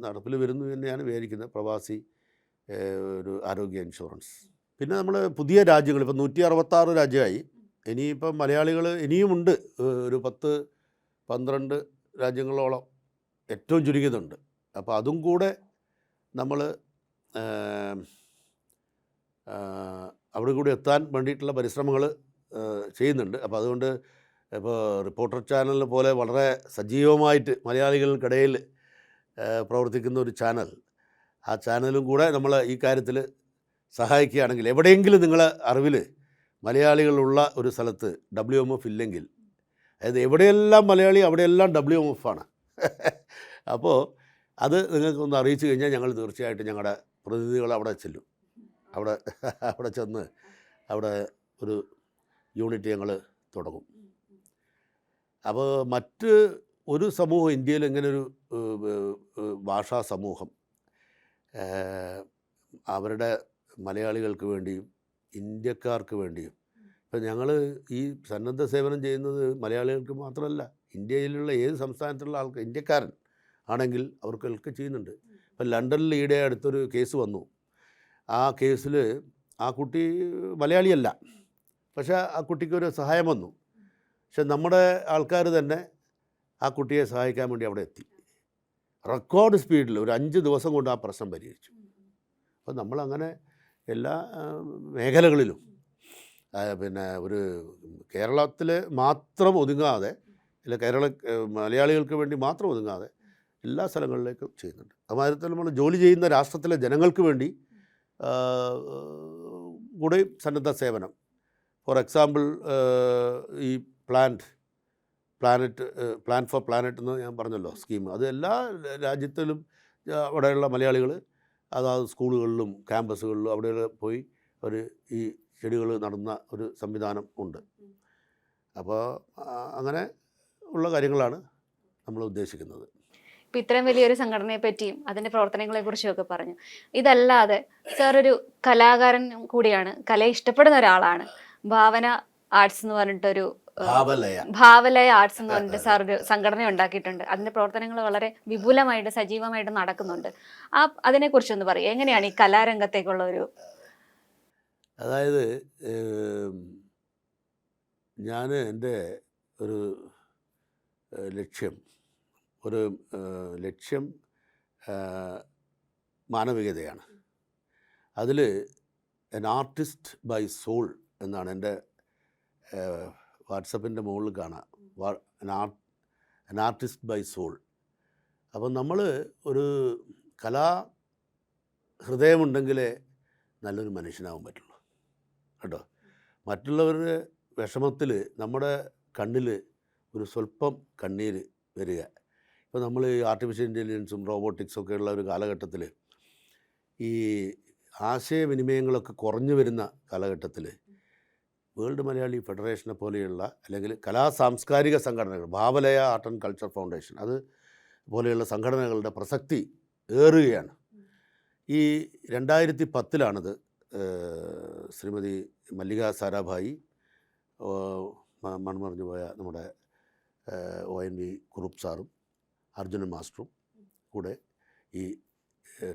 നടപ്പിൽ വരുന്നു തന്നെയാണ് വിചാരിക്കുന്നത്, പ്രവാസി ഒരു ആരോഗ്യ ഇൻഷുറൻസ്. പിന്നെ നമ്മൾ പുതിയ രാജ്യങ്ങൾ ഇപ്പം 166 രാജ്യമായി. ഇനിയിപ്പം മലയാളികൾ ഇനിയുമുണ്ട്, ഒരു 10-12 രാജ്യങ്ങളോളം ഏറ്റവും ചുരുങ്ങിയതുണ്ട്. അപ്പോൾ അതും കൂടെ നമ്മൾ അവിടെ കൂടി എത്താൻ വേണ്ടിയിട്ടുള്ള പരിശ്രമങ്ങൾ ചെയ്യുന്നുണ്ട്. അപ്പോൾ അതുകൊണ്ട് ഇപ്പോൾ റിപ്പോർട്ടർ ചാനലിനെ പോലെ വളരെ സജീവമായിട്ട് മലയാളികൾക്കിടയിൽ പ്രവർത്തിക്കുന്ന ഒരു ചാനൽ, ആ ചാനലും കൂടെ നമ്മൾ ഈ കാര്യത്തിൽ സഹായിക്കുകയാണെങ്കിൽ, എവിടെയെങ്കിലും നിങ്ങളെ അറിവിൽ മലയാളികളുള്ള ഒരു സ്ഥലത്ത് WMF ഇല്ലെങ്കിൽ, അതായത് എവിടെയെല്ലാം മലയാളി അവിടെയെല്ലാം WMF ആണ്. അപ്പോൾ അത് നിങ്ങൾക്കൊന്ന് അറിയിച്ചു കഴിഞ്ഞാൽ ഞങ്ങൾ തീർച്ചയായിട്ടും ഞങ്ങളുടെ പ്രതിനിധികൾ അവിടെ ചെല്ലും. അവിടെ ചെന്ന് അവിടെ ഒരു യൂണിറ്റ് ഞങ്ങൾ തുടങ്ങും. അപ്പോൾ മറ്റ് ഒരു സമൂഹം, ഇന്ത്യയിൽ ഇങ്ങനൊരു ഭാഷാ സമൂഹം അവരുടെ മലയാളികൾക്ക് വേണ്ടിയും ഇന്ത്യക്കാർക്ക് വേണ്ടിയും, ഇപ്പം ഞങ്ങൾ ഈ സന്നദ്ധ സേവനം ചെയ്യുന്നത് മലയാളികൾക്ക് മാത്രമല്ല, ഇന്ത്യയിലുള്ള ഏത് സംസ്ഥാനത്തുള്ള ആൾക്ക്, ഇന്ത്യക്കാരൻ ആണെങ്കിൽ അവർക്കൊക്കെ ചെയ്യുന്നുണ്ട്. ഇപ്പം ലണ്ടനിൽ ഈയിടെ അടുത്തൊരു കേസ് വന്നു. ആ കേസിൽ ആ കുട്ടി മലയാളിയല്ല, പക്ഷേ ആ കുട്ടിക്കൊരു സഹായം വന്നു. പക്ഷെ നമ്മുടെ ആൾക്കാർ തന്നെ ആ കുട്ടിയെ സഹായിക്കാൻ വേണ്ടി അവിടെ എത്തി. റെക്കോർഡ് സ്പീഡിൽ ഒരു 5 ദിവസം കൊണ്ട് ആ പ്രശ്നം പരിഹരിച്ചു. അപ്പോൾ നമ്മളങ്ങനെ എല്ലാ മേഖലകളിലും പിന്നെ ഒരു കേരളത്തിൽ മാത്രം ഒതുങ്ങാതെ, അല്ല മലയാളികൾക്ക് വേണ്ടി മാത്രം ഒതുങ്ങാതെ എല്ലാ സ്ഥലങ്ങളിലേക്കും ചെയ്യുന്നുണ്ട്. അതുമാതിരി നമ്മൾ ജോലി ചെയ്യുന്ന രാഷ്ട്രത്തിലെ ജനങ്ങൾക്ക് വേണ്ടി കൂടെ സന്നദ്ധ സേവനം. ഫോർ എക്സാമ്പിൾ ഈ പ്ലാൻ ഫോർ പ്ലാനറ്റ് എന്ന് ഞാൻ പറഞ്ഞല്ലോ സ്കീം, അത് എല്ലാ രാജ്യത്തിലും അവിടെയുള്ള മലയാളികൾ അതാത് സ്കൂളുകളിലും ക്യാമ്പസുകളിലും അവിടെ പോയി അവർ ഈ ചെടികൾ നടുന്ന ഒരു സംവിധാനം ഉണ്ട്. അപ്പോൾ അങ്ങനെ ഉള്ള കാര്യങ്ങളാണ് നമ്മൾ ഉദ്ദേശിക്കുന്നത്. ഇപ്പം ഇത്രയും വലിയൊരു സംഘടനയെ പറ്റിയും അതിൻ്റെ പ്രവർത്തനങ്ങളെ കുറിച്ചും ഒക്കെ പറഞ്ഞു. ഇതല്ലാതെ സാർ ഒരു കലാകാരൻ കൂടിയാണ്, കലയെ ഇഷ്ടപ്പെടുന്ന ഒരാളാണ്. ഭാവന ആർട്സ് എന്ന് പറഞ്ഞിട്ടൊരു ഭാവലയ ആർട്സ് എന്ന് പറഞ്ഞിട്ട് സാർ ഒരു സംഘടന ഉണ്ടാക്കിയിട്ടുണ്ട്. അതിന്റെ പ്രവർത്തനങ്ങൾ വളരെ വിപുലമായിട്ട് സജീവമായിട്ട് നടക്കുന്നുണ്ട്. അതിനെക്കുറിച്ചൊന്ന് പറയും, എങ്ങനെയാണ് ഈ കലാരംഗത്തേക്കുള്ള ഒരു... അതായത് ഞാൻ എൻ്റെ ഒരു ലക്ഷ്യം മാനവികതയാണ്. അതിൽ എൻ ആർട്ടിസ്റ്റ് ബൈ സോൾ എന്നാണ് എൻ്റെ വാട്സപ്പിൻ്റെ മുകളിൽ കാണാം, എൻ ആർട്ടിസ്റ്റ് ബൈ സോൾ. അപ്പം നമ്മൾ ഒരു ഹൃദയമുണ്ടെങ്കിലേ നല്ലൊരു മനുഷ്യനാവാൻ പറ്റുള്ളൂ കേട്ടോ. മറ്റുള്ളവരുടെ വിഷമത്തിൽ നമ്മുടെ കണ്ണിൽ ഒരു സ്വല്പം കണ്ണീര് വരിക. ഇപ്പോൾ നമ്മൾ ഈ ആർട്ടിഫിഷ്യൽ ഇൻ്റലിജൻസും റോബോട്ടിക്സും ഒക്കെ ഉള്ള ഒരു കാലഘട്ടത്തിൽ, ഈ ആശയവിനിമയങ്ങളൊക്കെ കുറഞ്ഞു വരുന്ന കാലഘട്ടത്തിൽ വേൾഡ് മലയാളി ഫെഡറേഷനെ പോലെയുള്ള അല്ലെങ്കിൽ സാംസ്കാരിക സംഘടനകൾ, ഭാവലയ ആർട്ട് ആൻഡ് കൾച്ചർ ഫൗണ്ടേഷൻ, അത് പോലെയുള്ള സംഘടനകളുടെ പ്രസക്തി ഏറുകയാണ്. ഈ 2010 ശ്രീമതി മല്ലിക സാരാഭായി, മൺമറഞ്ഞു പോയ നമ്മുടെ ONV കുറുപ്പ് സാറും അർജുനൻ മാസ്റ്ററും കൂടെ ഈ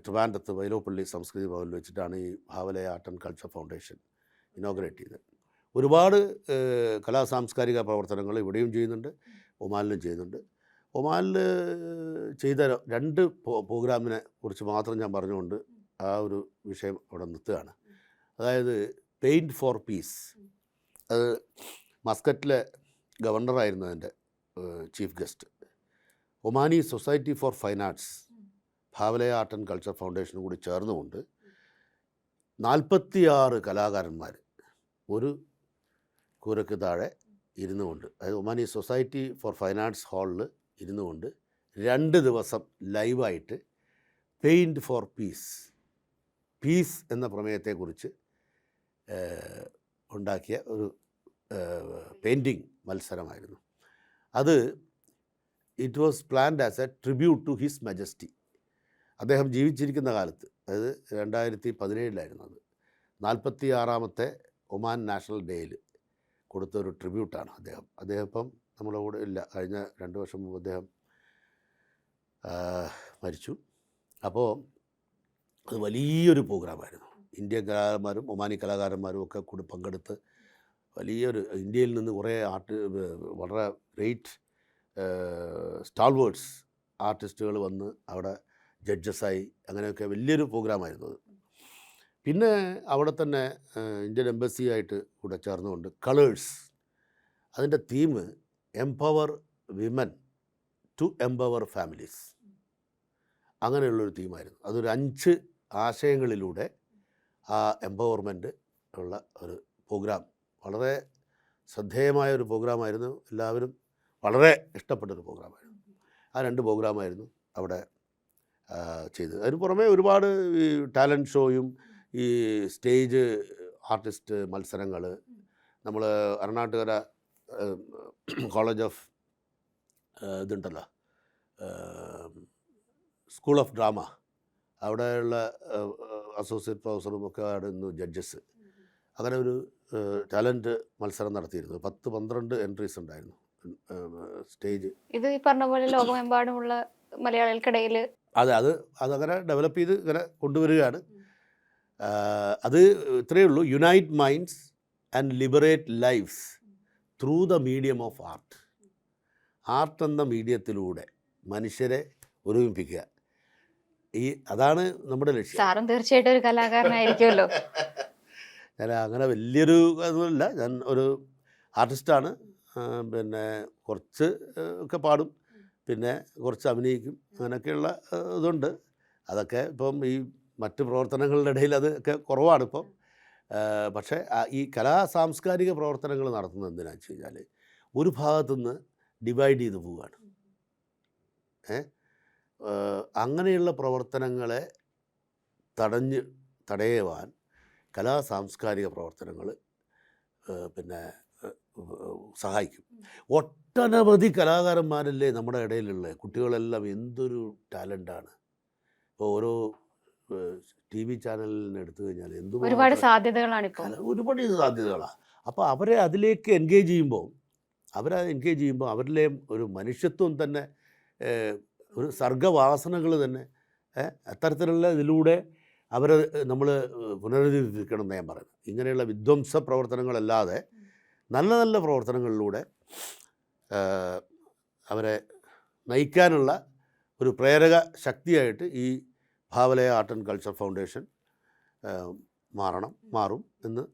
ട്രിവാൻഡ്രത്ത് വൈലോപ്പള്ളി സംസ്കൃതി ഭവനിൽ വെച്ചിട്ടാണ് ഈ Bhavalaya art and culture foundation inaugurate ചെയ്തത്. ഒരുപാട് സാംസ്കാരിക പ്രവർത്തനങ്ങൾ ഇവിടെയും ചെയ്യുന്നുണ്ട്, ഒമാനിലും ചെയ്യുന്നുണ്ട്. ഒമാനിൽ ചെയ്ത 2 പ്രോഗ്രാമിനെ കുറിച്ച് മാത്രം ഞാൻ പറഞ്ഞുകൊണ്ട് ആ ഒരു വിഷയം അവിടെ നിർത്തുകയാണ്. അതായത് പെയിൻറ്റ് ഫോർ പീസ്, അത് മസ്കറ്റിലെ ഗവർണറായിരുന്നു അതിൻ്റെ chief guest. Omani society for fine arts, Bhavalaya art and culture ഫൗണ്ടേഷനും കൂടി ചേർന്നുകൊണ്ട് 46 കലാകാരന്മാർ ഒരു കൂരയ്ക്ക് താഴെ ഇരുന്നുകൊണ്ട്, അതായത് Omani society for fine arts ഹാളിൽ ഇരുന്നുകൊണ്ട് 2 ദിവസം ലൈവായിട്ട് പെയിൻറ്റ് ഫോർ പീസ് എന്ന പ്രമേയത്തെക്കുറിച്ച് ഉണ്ടാക്കിയ ഒരു പെയിൻറ്റിങ് മത്സരമായിരുന്നു. അത് it was planned as a tribute to his majesty. അദ്ദേഹം ജീവിച്ചിരിക്കുന്ന കാലത്ത്, അതായത് 2017 അത് 46ാമത്തെ ഒമാൻ നാഷണൽ ഡേയിൽ കൊടുത്ത ഒരു ട്രിബ്യൂട്ടാണ് അദ്ദേഹം ഇപ്പം നമ്മുടെ കൂടെ ഇല്ല. കഴിഞ്ഞ 2 വർഷം മുമ്പ് അദ്ദേഹം മരിച്ചു. അപ്പോൾ അത് വലിയൊരു പ്രോഗ്രാമായിരുന്നു. ഇന്ത്യൻ കലാകാരന്മാരും ഒമാനി കലാകാരന്മാരും ഒക്കെ കൂടി പങ്കെടുത്ത് വലിയൊരു, ഇന്ത്യയിൽ നിന്ന് കുറേ വളരെ ഗ്രേറ്റ് സ്റ്റാൾവേർഡ്സ് ആർട്ടിസ്റ്റുകൾ വന്ന് അവിടെ ജഡ്ജസായി, അങ്ങനെയൊക്കെ വലിയൊരു പ്രോഗ്രാമായിരുന്നു അത്. പിന്നെ അവിടെ തന്നെ ഇന്ത്യൻ എംബസിയായിട്ട് കൂടെ ചേർന്നുകൊണ്ട് കളേഴ്സ്, അതിൻ്റെ theme empower women to empower families, അങ്ങനെയുള്ളൊരു തീമായിരുന്നു. അതൊരു 5 ആശയങ്ങളിലൂടെ ആ എംപവർമെൻറ്റ് ഉള്ള ഒരു പ്രോഗ്രാം, വളരെ ശ്രദ്ധേയമായ ഒരു പ്രോഗ്രാമായിരുന്നു. എല്ലാവരും വളരെ ഇഷ്ടപ്പെട്ടൊരു പ്രോഗ്രാമായിരുന്നു. ആ 2 പ്രോഗ്രാമായിരുന്നു അവിടെ ചെയ്തത്. അതിന് പുറമെ ഒരുപാട് ഈ ടാലൻറ്റ് ഷോയും ഈ സ്റ്റേജ് ആർട്ടിസ്റ്റ് മത്സരങ്ങൾ, നമ്മൾ അരുണാട്ടുകര കോളേജ് ഓഫ് ഇതുണ്ടല്ലോ, സ്കൂൾ ഓഫ് ഡ്രാമ, അവിടെയുള്ള അസോസിയേറ്റ് പ്രൊഫസറും ഒക്കെ ആയിരുന്നു ജഡ്ജസ്. അങ്ങനെ ഒരു ടാലൻറ്റ് മത്സരം നടത്തിയിരുന്നു. 10-12 എൻട്രീസ് ഉണ്ടായിരുന്നു സ്റ്റേജ്. ഇത് ഈ പറഞ്ഞ പോലെ ലോകമെമ്പാടുമുള്ള മലയാളികൾക്കിടയിൽ അതങ്ങനെ ഡെവലപ്പ് ചെയ്ത് ഇങ്ങനെ കൊണ്ടുവരികയാണ്. അത് ഇത്രയേ ഉള്ളൂ. Unite minds and liberate lifes through the medium of art എന്ന മീഡിയത്തിലൂടെ മനുഷ്യരെ ഒരുമിപ്പിക്കുക. അതാണ് നമ്മുടെ ലക്ഷ്യം. സാറും തീർച്ചയായിട്ടും ഒരു കലാകാരനായിരിക്കുമല്ലോ. ഞാൻ അങ്ങനെ വലിയൊരു ഒന്നുമില്ല, ഞാൻ ഒരു ആർട്ടിസ്റ്റാണ്. പിന്നെ കുറച്ച് ഒക്കെ പാടും, പിന്നെ കുറച്ച് അഭിനയിക്കും, അങ്ങനെയൊക്കെയുള്ള ഇതുണ്ട്. അതൊക്കെ ഇപ്പം ഈ മറ്റ് പ്രവർത്തനങ്ങളുടെ ഇടയിൽ അതൊക്കെ കുറവാണ് ഇപ്പം. പക്ഷേ ഈ സാംസ്കാരിക പ്രവർത്തനങ്ങൾ നടത്തുന്നത് എന്തിനാണെന്ന് വെച്ച് കഴിഞ്ഞാൽ ഒരു ഭാഗത്തുനിന്ന് ഡിവൈഡ് ചെയ്ത് പോവുകയാണ്. അങ്ങനെയുള്ള പ്രവർത്തനങ്ങളെ തടയുവാൻ സാംസ്കാരിക പ്രവർത്തനങ്ങൾ പിന്നെ സഹായിക്കും. ഒട്ടനവധി കലാകാരന്മാരല്ലേ നമ്മുടെ ഇടയിലുള്ള കുട്ടികളെല്ലാം എന്തൊരു ടാലൻ്റാണ്. ഇപ്പോൾ ഓരോ ടി വി ചാനലിന് എടുത്തു കഴിഞ്ഞാൽ ഒരുപാട് എന്തുമാത്രം സാധ്യതകളാണ് ഇപ്പോൾ. ഒരുപാട് സാധ്യതകളാണ്. അപ്പോൾ അവരെ അതിലേക്ക് എൻഗേജ് ചെയ്യുമ്പോൾ അവരിലെ ഒരു മനുഷ്യത്വം തന്നെ ഒരു സർഗവാസനകൾ തന്നെ അത്തരത്തിലുള്ള ഇതിലൂടെ അവരെ നമ്മൾ പുനരുദ്ധരിക്കണം എന്ന് ഞാൻ പറയുന്നത്. ഇങ്ങനെയുള്ള വിധ്വംസ പ്രവർത്തനങ്ങളല്ലാതെ നല്ല നല്ല പ്രവർത്തനങ്ങളിലൂടെ അവരെ നയിക്കാനുള്ള ഒരു പ്രേരക ശക്തിയായിട്ട് ഈ Bhavalaya art and culture foundation മാറും എന്ന്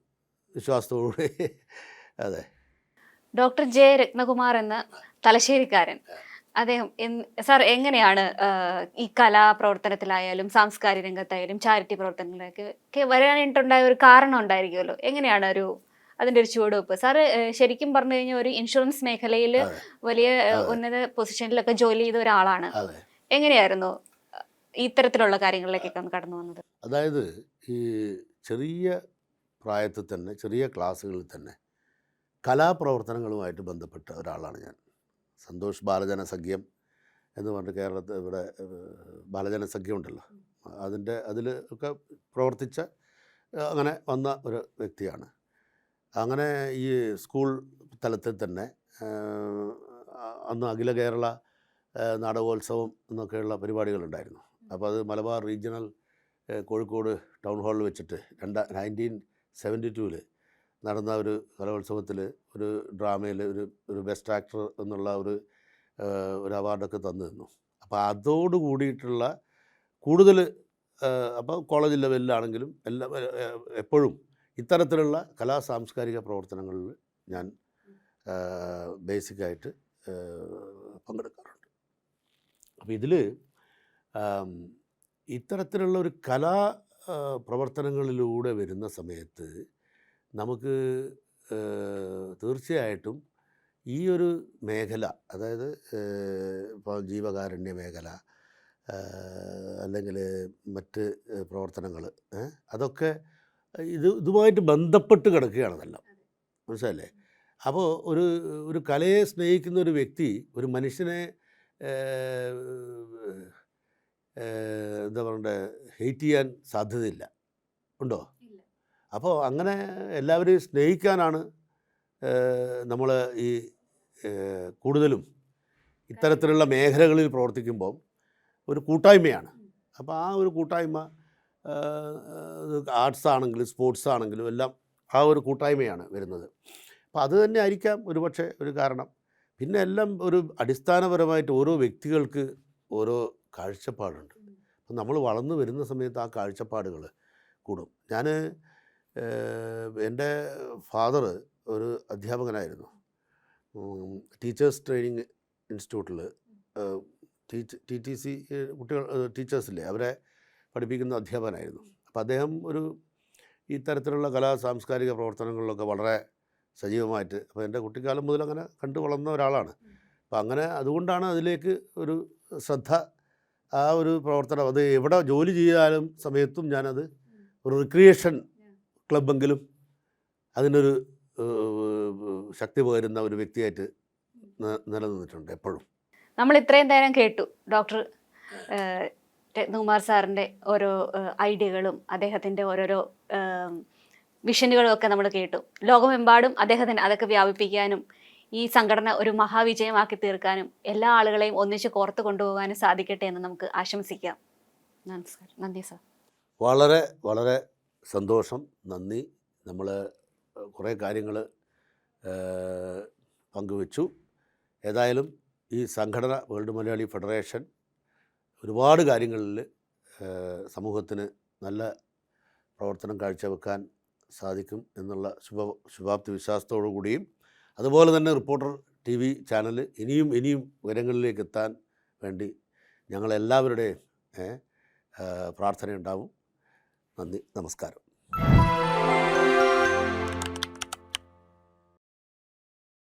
വിശ്വാസത്തോടെ. അതെ. ഡോക്ടർ ജെ രത്നകുമാർ എന്ന തലശ്ശേരിക്കാരൻ, അദ്ദേഹം സാർ എങ്ങനെയാണ് ഈ കലാപ്രവർത്തനത്തിലായാലും സാംസ്കാരിക രംഗത്തായാലും ചാരിറ്റി പ്രവർത്തനങ്ങളിലൊക്കെ വരാനായിട്ടുണ്ടായ ഒരു കാരണം ഉണ്ടായിരിക്കുമല്ലോ, എങ്ങനെയാണ് അതിൻ്റെ ഒരു ചുവടുവെപ്പ്? സാറ് ശരിക്കും പറഞ്ഞു കഴിഞ്ഞാൽ ഒരു ഇൻഷുറൻസ് മേഖലയിൽ വലിയ ഉന്നത പൊസിഷനിലൊക്കെ ജോലി ചെയ്ത ഒരാളാണ്. എങ്ങനെയായിരുന്നു ഇത്തരത്തിലുള്ള കാര്യങ്ങളിലേക്കൊക്കെ ഒന്ന് കടന്നു വന്നത്? അതായത് ഈ ചെറിയ പ്രായത്തിൽ തന്നെ ചെറിയ ക്ലാസ്സുകളിൽ തന്നെ കലാപ്രവർത്തനങ്ങളുമായിട്ട് ബന്ധപ്പെട്ട ഒരാളാണ് ഞാൻ. സന്തോഷ് ബാലജനസഖ്യം എന്ന് പറഞ്ഞിട്ട് കേരളത്തിൽ ഇവിടെ ബാലജനസഖ്യം ഉണ്ടല്ലോ, അതിൽ ഒക്കെ പ്രവർത്തിച്ച അങ്ങനെ വന്ന ഒരു വ്യക്തിയാണ്. അങ്ങനെ ഈ സ്കൂൾ തലത്തിൽ തന്നെ അന്ന് അഖില കേരള നാടകോത്സവം എന്നൊക്കെയുള്ള പരിപാടികളുണ്ടായിരുന്നു. അപ്പോൾ അത് മലബാർ റീജിയണൽ കോഴിക്കോട് ടൗൺ ഹാളിൽ വെച്ചിട്ട് 1972 നടന്ന ഒരു കലോത്സവത്തിൽ ഒരു ഡ്രാമയിൽ ഒരു ബെസ്റ്റ് ആക്ടർ എന്നുള്ള ഒരു അവാർഡൊക്കെ തന്നു. അപ്പോൾ അതോട് കൂടിയിട്ടുള്ള കൂടുതൽ അപ്പോൾ കോളേജ് ലെവലിലാണെങ്കിലും എപ്പോഴും ഇത്തരത്തിലുള്ള സാംസ്കാരിക പ്രവർത്തനങ്ങളിൽ ഞാൻ ബേസിക്കായിട്ട് പങ്കെടുക്കാറുണ്ട്. അപ്പോൾ ഇതിൽ ഇത്തരത്തിലുള്ള ഒരു പ്രവർത്തനങ്ങളിലൂടെ വരുന്ന സമയത്ത് നമുക്ക് തീർച്ചയായിട്ടും ഈ ഒരു മേഖല, അതായത് ഇപ്പോൾ ജീവകാരുണ്യ മേഖല അല്ലെങ്കിൽ മറ്റ് പ്രവർത്തനങ്ങൾ, അതൊക്കെ ഇതുമായിട്ട് ബന്ധപ്പെട്ട് കിടക്കുകയാണെന്നെല്ലാം, മനസ്സിലല്ലേ? അപ്പോൾ ഒരു കലയെ സ്നേഹിക്കുന്ന ഒരു വ്യക്തി ഒരു മനുഷ്യനെ എന്താ പറയണ്ടേ, ഹെയ്റ്റ് ചെയ്യാൻ സാധ്യതയില്ല, ഉണ്ടോ? അപ്പോൾ അങ്ങനെ എല്ലാവരെയും സ്നേഹിക്കാനാണ് നമ്മൾ ഈ കൂടുതലും ഇത്തരത്തിലുള്ള മേഖലകളിൽ പ്രവർത്തിക്കുമ്പോൾ ഒരു കൂട്ടായ്മയാണ്. അപ്പോൾ ആ ഒരു കൂട്ടായ്മ ആർട്സ് ആണെങ്കിലും സ്പോർട്സ് ആണെങ്കിലും എല്ലാം ആ ഒരു കൂട്ടായ്മയാണ് വരുന്നത്. അപ്പോൾ അത് തന്നെ ആയിരിക്കാം ഒരുപക്ഷെ ഒരു കാരണം. പിന്നെ എല്ലാം ഒരു അടിസ്ഥാനപരമായിട്ട് ഓരോ വ്യക്തികൾക്ക് ഓരോ കാഴ്ചപ്പാടുണ്ട്. അപ്പം നമ്മൾ വളർന്നു വരുന്ന സമയത്ത് ആ കാഴ്ചപ്പാടുകൾ കൂടും. എൻ്റെ ഫാദർ ഒരു അധ്യാപകനായിരുന്നു. ടീച്ചേഴ്സ് ട്രെയിനിങ് ഇൻസ്റ്റിറ്റ്യൂട്ടിൽ TTC കുട്ടികൾ ടീച്ചേഴ്സില്ലേ, അവരെ പഠിപ്പിക്കുന്ന അധ്യാപകനായിരുന്നു. അപ്പോൾ അദ്ദേഹം ഇത്തരത്തിലുള്ള സാംസ്കാരിക പ്രവർത്തനങ്ങളിലൊക്കെ വളരെ സജീവമായിട്ട്, അപ്പോൾ എൻ്റെ കുട്ടിക്കാലം മുതൽ അങ്ങനെ കണ്ടു വളർന്ന ഒരാളാണ്. അപ്പോൾ അങ്ങനെ അതുകൊണ്ടാണ് അതിലേക്ക് ഒരു ശ്രദ്ധ, ആ ഒരു പ്രവർത്തനം, അത് എവിടെ ജോലി ചെയ്യാനും സമയത്തും ഞാനത് ഒരു റിക്രിയേഷൻ ക്ലബെങ്കിലും അതിനൊരു ശക്തി പകരുന്ന ഒരു വ്യക്തിയായിട്ട് നിലനിന്നിട്ടുണ്ട് എപ്പോഴും. നമ്മൾ ഇത്രയും നേരം കേട്ടു ഡോക്ടർ രത്നകുമാർ സാറിൻ്റെ ഓരോ ഐഡിയകളും അദ്ദേഹത്തിൻ്റെ ഓരോരോ വിഷനുകളും ഒക്കെ നമ്മൾ കേട്ടു. ലോകമെമ്പാടും അദ്ദേഹത്തിന് അതൊക്കെ വ്യാപിപ്പിക്കാനും ഈ സംഘടന ഒരു മഹാവിജയമാക്കി തീർക്കാനും എല്ലാ ആളുകളെയും ഒന്നിച്ച് കോർത്ത് കൊണ്ടുപോകാനും സാധിക്കട്ടെ എന്ന് നമുക്ക് ആശംസിക്കാം. നമസ്കാരം. നന്ദി സാർ. വളരെ വളരെ സന്തോഷം, നന്ദി. നമ്മൾ കുറേ കാര്യങ്ങൾ പങ്കുവച്ചു. ഏതായാലും ഈ സംഘടന വേൾഡ് മലയാളി ഫെഡറേഷൻ ഒരുപാട് കാര്യങ്ങളിൽ സമൂഹത്തിന് നല്ല പ്രവർത്തനം കാഴ്ചവെക്കാൻ സാധിക്കും എന്നുള്ള ശുഭാപ്തി വിശ്വാസത്തോടു കൂടിയും, അതുപോലെ തന്നെ റിപ്പോർട്ടർ TV ചാനൽ ഇനിയും ഉയരങ്ങളിലേക്ക് എത്താൻ വേണ്ടി ഞങ്ങളെല്ലാവരുടെയും പ്രാർത്ഥനയുണ്ടാവും. നന്ദി, നമസ്കാരം.